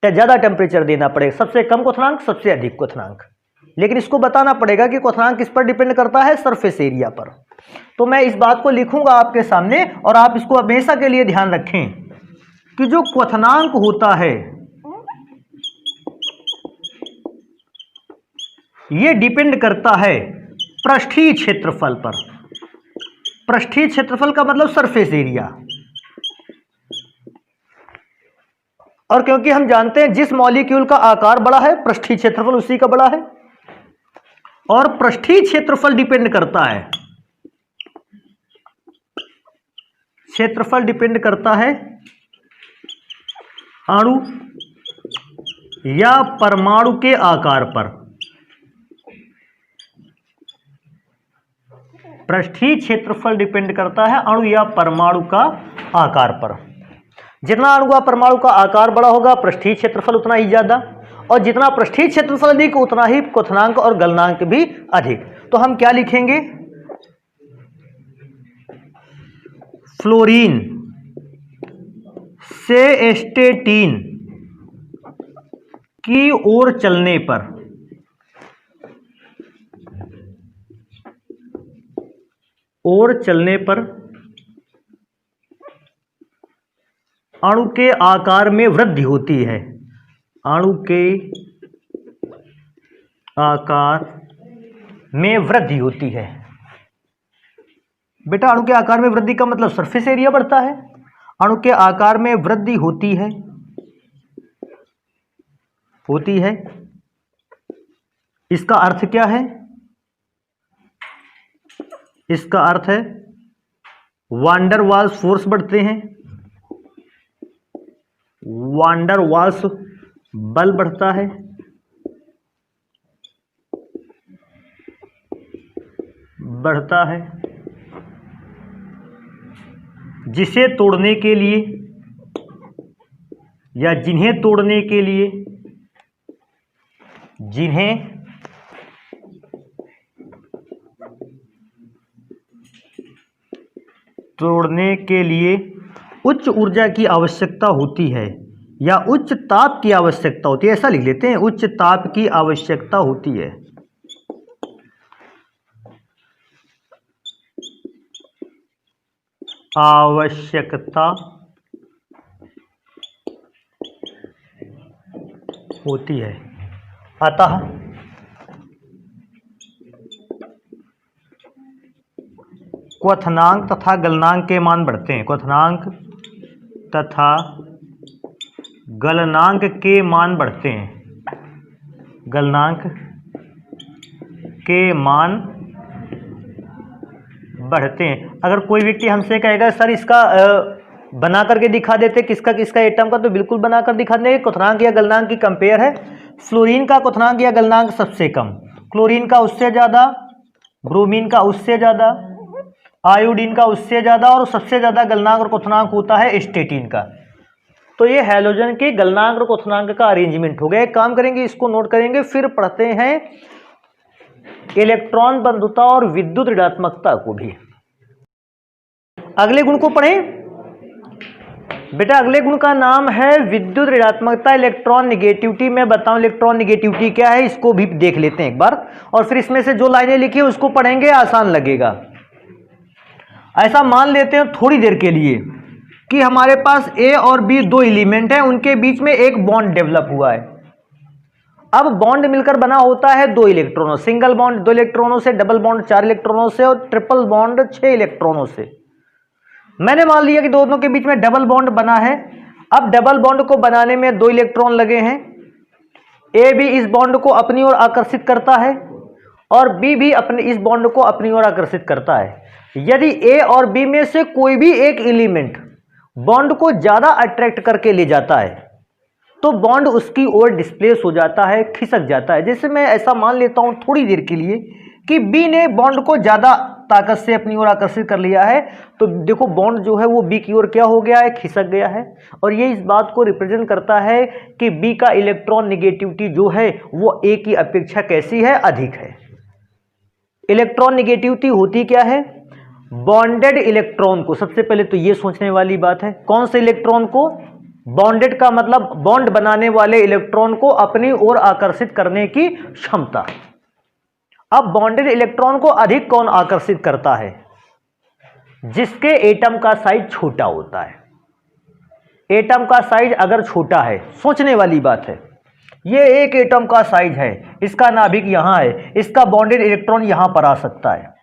ज्यादा टेम्परेचर देना पड़ेगा। सबसे कम क्वथनांक, सबसे अधिक क्वथनांक। लेकिन इसको बताना पड़ेगा कि क्वथनांक किस पर डिपेंड करता है? सरफेस एरिया पर। तो मैं इस बात को लिखूंगा आपके सामने और आप इसको हमेशा के लिए ध्यान रखें कि जो क्वथनांक होता है यह डिपेंड करता है पृष्ठीय क्षेत्रफल पर। पृष्ठीय क्षेत्रफल का मतलब सरफेस एरिया। और क्योंकि हम जानते हैं जिस मॉलिक्यूल का आकार बड़ा है, पृष्ठीय क्षेत्रफल उसी का बड़ा है। और पृष्ठीय क्षेत्रफल डिपेंड करता है, क्षेत्रफल डिपेंड करता है अणु या परमाणु के आकार पर। पृष्ठीय क्षेत्रफल डिपेंड करता है अणु या परमाणु का आकार पर। जितना अणु का परमाणु का आकार बड़ा होगा, पृष्ठीय क्षेत्रफल उतना ही ज्यादा, और जितना पृष्ठीय क्षेत्रफल अधिक उतना ही क्वथनांक और गलनांक भी अधिक। तो हम क्या लिखेंगे? फ्लोरीन से एस्टेटिन की ओर चलने पर अणु के आकार में वृद्धि होती है। अणु के आकार में वृद्धि होती है। बेटा, अणु के आकार में वृद्धि का मतलब सरफेस एरिया बढ़ता है। अणु के आकार में वृद्धि होती है। इसका अर्थ क्या है? इसका अर्थ है वान डेर वाल्स फोर्स बढ़ते हैं, वान डेर वाल्स बल बढ़ता है, जिसे तोड़ने के लिए या जिन्हें तोड़ने के लिए उच्च ऊर्जा की आवश्यकता होती है या उच्च ताप की आवश्यकता होती है। ऐसा लिख लेते हैं, उच्च ताप की आवश्यकता होती है। अतः क्वथनांक तथा गलनांक के मान बढ़ते हैं। क्वथनांक तथा गलनांक के मान बढ़ते हैं। गलनांक के मान बढ़ते हैं। अगर कोई व्यक्ति हमसे कहेगा सर इसका बना करके दिखा देते किसका किसका एटम का, तो बिल्कुल बनाकर दिखा देंगे। क्वथनांक या गलनांक की कंपेयर है। फ्लोरीन का क्वथनांक या गलनांक सबसे कम, क्लोरीन का उससे ज़्यादा, ब्रोमीन का उससे ज़्यादा, आयोडीन का उससे ज़्यादा, और सबसे ज़्यादा गलनांक और क्वथनांक होता है स्टेटिन का। तो ये हैलोजन के गलनांक और क्वथनांक का अरेंजमेंट हो गया। एक काम करेंगे, इसको नोट करेंगे, फिर पढ़ते हैं इलेक्ट्रॉन बंधुता और विद्युत ऋणात्मकता को भी। अगले गुण को पढ़ें बेटा। अगले गुण का नाम है विद्युत ऋणात्मकता, इलेक्ट्रॉन निगेटिविटी। मैं बताऊं इलेक्ट्रॉन निगेटिविटी क्या है, इसको भी देख लेते हैं एक बार, और फिर इसमें से जो लाइनें लिखी है उसको पढ़ेंगे, आसान लगेगा। ऐसा मान लेते हैं थोड़ी देर के लिए कि हमारे पास ए और बी दो एलिमेंट हैं, उनके बीच में एक बॉन्ड डेवलप हुआ है। अब बॉन्ड मिलकर बना होता है दो इलेक्ट्रॉनों, सिंगल बॉन्ड 2 इलेक्ट्रॉनों से, डबल बॉन्ड 4 इलेक्ट्रॉनों से, और ट्रिपल बॉन्ड 6 इलेक्ट्रॉनों से। मैंने मान लिया कि दोनों के बीच में डबल बॉन्ड बना है। अब डबल बॉन्ड को बनाने में 2 इलेक्ट्रॉन लगे हैं। ए भी इस बॉन्ड को अपनी ओर आकर्षित करता है और बी भी अपने इस बॉन्ड को अपनी ओर आकर्षित करता है। यदि ए और बी में से कोई भी एक एलिमेंट बॉन्ड को ज्यादा अट्रैक्ट करके ले जाता है तो बॉन्ड उसकी ओर डिस्प्लेस हो जाता है, खिसक जाता है। जैसे मैं ऐसा मान लेता हूं थोड़ी देर के लिए कि बी ने बॉन्ड को ज्यादा ताकत से अपनी ओर आकर्षित कर लिया है, तो देखो बॉन्ड जो है वो बी की ओर क्या हो गया है, खिसक गया है। और ये इस बात को रिप्रेजेंट करता है कि बी का इलेक्ट्रॉन निगेटिविटी जो है वो ए की अपेक्षा कैसी है, अधिक है। इलेक्ट्रॉन निगेटिविटी होती क्या है, बॉन्डेड इलेक्ट्रॉन को, सबसे पहले तो ये सोचने वाली बात है, कौन से इलेक्ट्रॉन को, बॉन्डेड का मतलब बॉन्ड बनाने वाले इलेक्ट्रॉन को अपनी ओर आकर्षित करने की क्षमता। अब बॉन्डेड इलेक्ट्रॉन को अधिक कौन आकर्षित करता है, जिसके एटम का साइज छोटा होता है। एटम का साइज अगर छोटा है, सोचने वाली बात है, ये एक एटम का साइज है, इसका नाभिक यहां है, इसका बॉन्डेड इलेक्ट्रॉन यहां पर आ सकता है,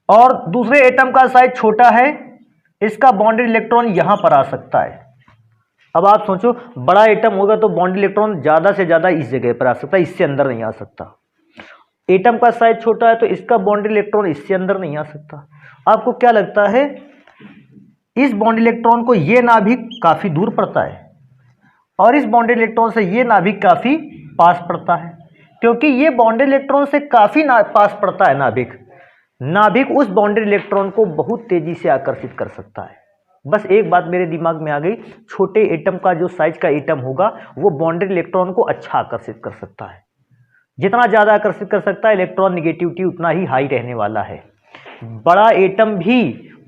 और दूसरे एटम का साइज छोटा है, इसका बॉन्डेड इलेक्ट्रॉन यहां पर आ सकता है। अब आप सोचो बड़ा एटम होगा तो बॉन्डेड इलेक्ट्रॉन ज्यादा से ज्यादा इस जगह पर आ सकता है, इससे अंदर नहीं आ सकता। एटम का साइज छोटा है तो इसका बॉन्डेड इलेक्ट्रॉन इससे अंदर नहीं आ सकता। आपको क्या लगता है, इस बॉन्डेड इलेक्ट्रॉन को ये नाभिक काफी दूर पड़ता है और इस बॉन्डेड इलेक्ट्रॉन से ये नाभिक काफी पास पड़ता है, क्योंकि ये बॉन्डेड इलेक्ट्रॉन से काफी पास पड़ता है नाभिक उस बॉन्डेड इलेक्ट्रॉन को बहुत तेजी से आकर्षित कर सकता है। बस एक बात मेरे दिमाग में आ गई, छोटे एटम का जो साइज का एटम होगा वो बॉन्डेड इलेक्ट्रॉन को अच्छा आकर्षित कर सकता है। जितना ज्यादा आकर्षित कर सकता है, इलेक्ट्रॉन निगेटिविटी उतना ही हाई रहने वाला है। बड़ा एटम भी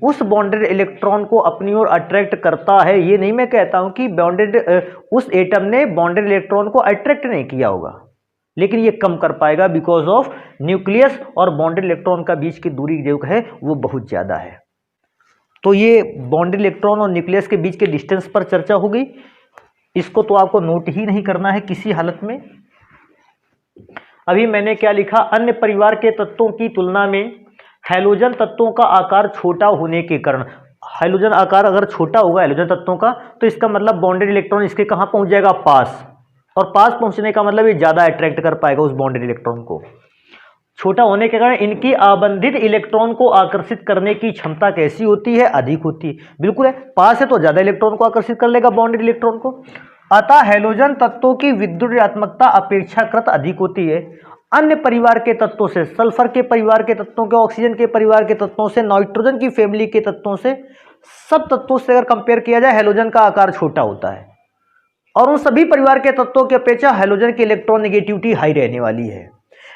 उस बॉन्डेड इलेक्ट्रॉन को अपनी ओर अट्रैक्ट करता है। ये नहीं मैं कहता हूं कि उस एटम ने बॉन्डेड इलेक्ट्रॉन को अट्रैक्ट नहीं किया होगा, लेकिन ये कम कर पाएगा बिकॉज ऑफ न्यूक्लियस और बॉन्डेड इलेक्ट्रॉन का बीच की दूरी जो है वो बहुत ज्यादा है। तो ये बॉन्डेड इलेक्ट्रॉन और न्यूक्लियस के बीच के डिस्टेंस पर चर्चा हो गई। इसको तो आपको नोट ही नहीं करना है किसी हालत में। अभी मैंने क्या लिखा, अन्य परिवार के तत्वों की तुलना में हैलोजन तत्वों का आकार छोटा होने के कारण, हैलोजन आकार अगर छोटा होगा हैलोजन तत्वों का तो इसका मतलब बॉन्डेड इलेक्ट्रॉन इसके कहां पहुंच जाएगा, पास, और पास पहुंचने का मतलब ये ज्यादा अट्रैक्ट कर पाएगा उस बॉन्डेड इलेक्ट्रॉन को। छोटा होने के कारण इनकी आबंधित इलेक्ट्रॉन को आकर्षित करने की क्षमता कैसी होती है, अधिक होती है। बिल्कुल है, पास है तो ज्यादा इलेक्ट्रॉन को आकर्षित कर लेगा बॉन्डेड इलेक्ट्रॉन को। अतः हैलोजन तत्वों की विद्युत ऋणात्मकता अपेक्षाकृत अधिक होती है अन्य परिवार के तत्वों से, सल्फर के परिवार के तत्वों के, ऑक्सीजन के परिवार के तत्वों से, नाइट्रोजन की फैमिली के तत्वों से, सब तत्वों से अगर कंपेयर किया जाए हैलोजन का आकार छोटा होता है और उन सभी परिवार के तत्वों की अपेक्षा हैलोजन की इलेक्ट्रॉन नेगेटिविटी हाई रहने वाली है।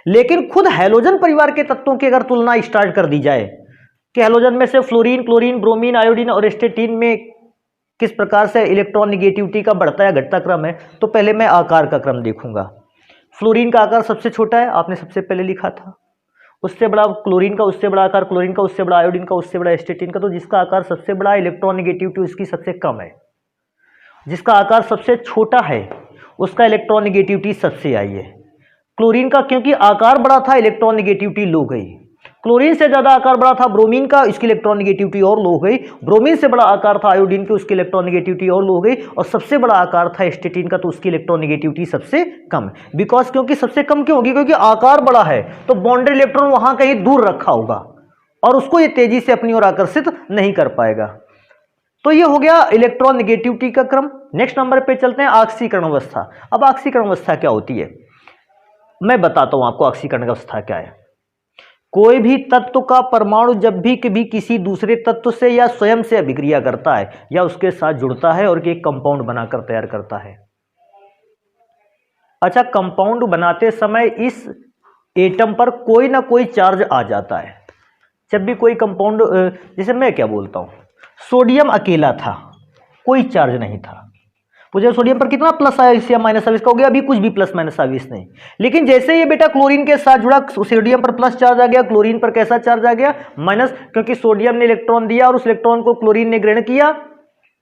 लेकिन खुद हैलोजन परिवार के तत्वों की अगर तुलना स्टार्ट कर दी जाए कि हैलोजन में से फ्लोरीन, क्लोरीन, ब्रोमीन, आयोडीन और स्टेटिन में किस प्रकार से इलेक्ट्रॉन नेगेटिविटी का बढ़ता या घटता क्रम है, तो पहले मैं आकार का क्रम देखूंगा। फ्लोरीन का आकार सबसे छोटा है, आपने सबसे पहले लिखा था, उससे बड़ा क्लोरीन का, उससे बड़ा आकार क्लोरीन का, उससे बड़ा आयोडीन का, उससे बड़ा स्टेटिन का। तो जिसका आकार सबसे बड़ा इलेक्ट्रॉन नेगेटिविटी उसकी सबसे कम है। जिसका आकार सबसे छोटा है उसका इलेक्ट्रॉन निगेटिविटी सबसे हाई है। क्लोरीन का क्योंकि आकार बड़ा था, इलेक्ट्रॉन निगेटिविटी लो गई। क्लोरीन से ज्यादा आकार बड़ा था ब्रोमीन का, इसकी इलेक्ट्रॉन निगेटिविटी और लो हो गई। ब्रोमीन से बड़ा आकार था आयोडीन की, उसकी इलेक्ट्रॉन निगेटिविटी और लो हो गई। और सबसे बड़ा आकार था एस्टेटिन का, तो उसकी इलेक्ट्रॉन निगेटिविटी सबसे कम है। बिकॉज क्योंकि सबसे कम क्यों होगी? क्योंकि आकार बड़ा है, तो बॉन्डेड इलेक्ट्रॉन वहां कहीं दूर रखा होगा और उसको ये तेजी से अपनी ओर आकर्षित नहीं कर पाएगा। तो ये हो गया इलेक्ट्रॉन निगेटिविटी का क्रम। नेक्स्ट नंबर पे चलते हैं ऑक्सीकरण अवस्था। अब ऑक्सीकरण अवस्था क्या होती है मैं बताता हूं आपको। ऑक्सीकरण अवस्था क्या है? कोई भी तत्व का परमाणु जब भी कभी किसी दूसरे तत्व से या स्वयं से अभिक्रिया करता है या उसके साथ जुड़ता है और एक कंपाउंड बनाकर तैयार करता है। अच्छा, कंपाउंड बनाते समय इस एटम पर कोई ना कोई चार्ज आ जाता है। जब भी कोई कंपाउंड, जैसे मैं क्या बोलता हूं, सोडियम अकेला था, कोई चार्ज नहीं था। मुझे सोडियम पर कितना प्लस आवेश या माइनस आवेश का हो गया? अभी कुछ भी प्लस माइनस आवेश नहीं। लेकिन जैसे ये बेटा क्लोरीन के साथ जुड़ा, सोडियम पर प्लस चार्ज आ गया, क्लोरीन पर कैसा चार्ज आ गया? माइनस, क्योंकि सोडियम ने इलेक्ट्रॉन दिया और उस इलेक्ट्रॉन को क्लोरीन ने ग्रहण किया।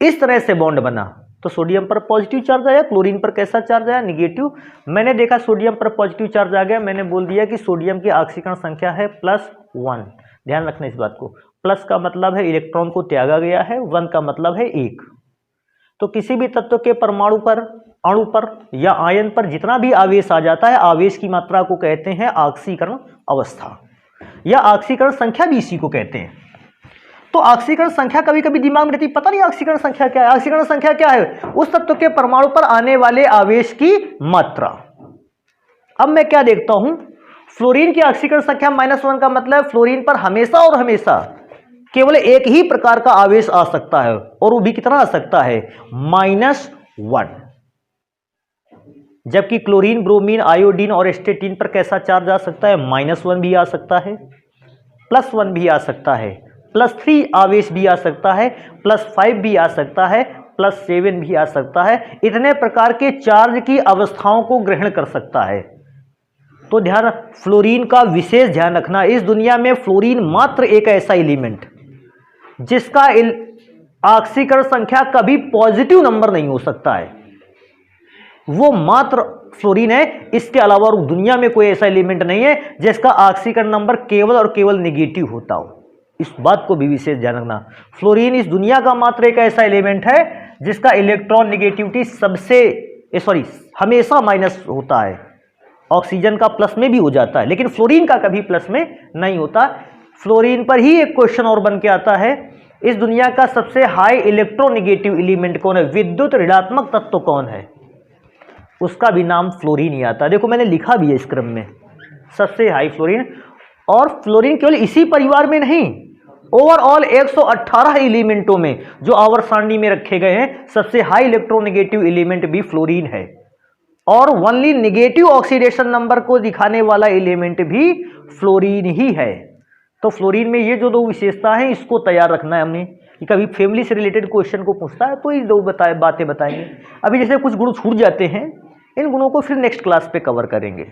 इस तरह से बॉन्ड बना, तो सोडियम पर पॉजिटिव चार्ज आया, क्लोरीन पर कैसा चार्ज आया? निगेटिव। मैंने देखा सोडियम पर पॉजिटिव चार्ज आ गया, मैंने बोल दिया कि सोडियम की ऑक्सीकरण संख्या है +1। ध्यान रखना इस बात को। प्लस का मतलब है इलेक्ट्रॉन को त्यागा गया है, 1 का मतलब है 1। तो किसी भी तत्व के परमाणु पर, अणु पर या आयन पर जितना भी आवेश आ जाता है, आवेश की मात्रा को कहते हैं ऑक्सीकरण अवस्था या ऑक्सीकरण संख्या भी इसी को कहते हैं। तो ऑक्सीकरण संख्या कभी कभी दिमाग में रहती, पता नहीं ऑक्सीकरण संख्या क्या है। ऑक्सीकरण संख्या क्या है? उस तत्व के परमाणु पर आने वाले आवेश की मात्रा। अब मैं क्या देखता हूं, फ्लोरीन की ऑक्सीकरण संख्या -1 का मतलब फ्लोरीन पर हमेशा और हमेशा केवल एक ही प्रकार का आवेश आ सकता है, और वो भी कितना आ सकता है? -1। जबकि क्लोरीन, ब्रोमीन, आयोडीन और एस्टेटिन पर कैसा चार्ज आ सकता है? -1 भी आ सकता है, +1 भी आ सकता है, +3 आवेश भी आ सकता है, +5 भी आ सकता है, +7 भी आ सकता है। इतने प्रकार के चार्ज की अवस्थाओं को ग्रहण कर सकता है। तो ध्यान, फ्लोरीन का विशेष ध्यान रखना। इस दुनिया में फ्लोरीन मात्र एक ऐसा एलिमेंट जिसका ऑक्सीकरण संख्या कभी पॉजिटिव नंबर नहीं हो सकता है, वो मात्र फ्लोरीन है। इसके अलावा और दुनिया में कोई ऐसा एलिमेंट नहीं है जिसका ऑक्सीकरण नंबर केवल और केवल निगेटिव होता हो। इस बात को भी विशेष ध्यान रखना। फ्लोरीन इस दुनिया का मात्र एक ऐसा एलिमेंट है जिसका इलेक्ट्रॉन निगेटिविटी हमेशा माइनस होता है। ऑक्सीजन का प्लस में भी हो जाता है, लेकिन फ्लोरीन का कभी प्लस में नहीं होता। फ्लोरीन पर ही एक क्वेश्चन और बन के आता है, इस दुनिया का सबसे हाई इलेक्ट्रोनेगेटिव एलिमेंट कौन है? विद्युत ऋणात्मक तत्व कौन है? उसका भी नाम फ्लोरीन ही आता है। देखो मैंने लिखा भी है इस क्रम में, सबसे हाई फ्लोरीन। और फ्लोरीन केवल इसी परिवार में नहीं, ओवरऑल 118 एलिमेंटों में जो आवर्त सारणी में रखे गए हैं, सबसे हाई इलेक्ट्रोनेगेटिव एलिमेंट भी फ्लोरीन है। और ओनली नेगेटिव ऑक्सीडेशन नंबर को दिखाने वाला एलिमेंट भी फ्लोरीन ही है। तो फ्लोरीन में ये जो दो विशेषता है, इसको तैयार रखना है हमने कि कभी फैमिली से रिलेटेड क्वेश्चन को पूछता है तो ये दो बातें बताएंगे। अभी जैसे कुछ गुण छूट जाते हैं, इन गुणों को फिर नेक्स्ट क्लास पे कवर करेंगे।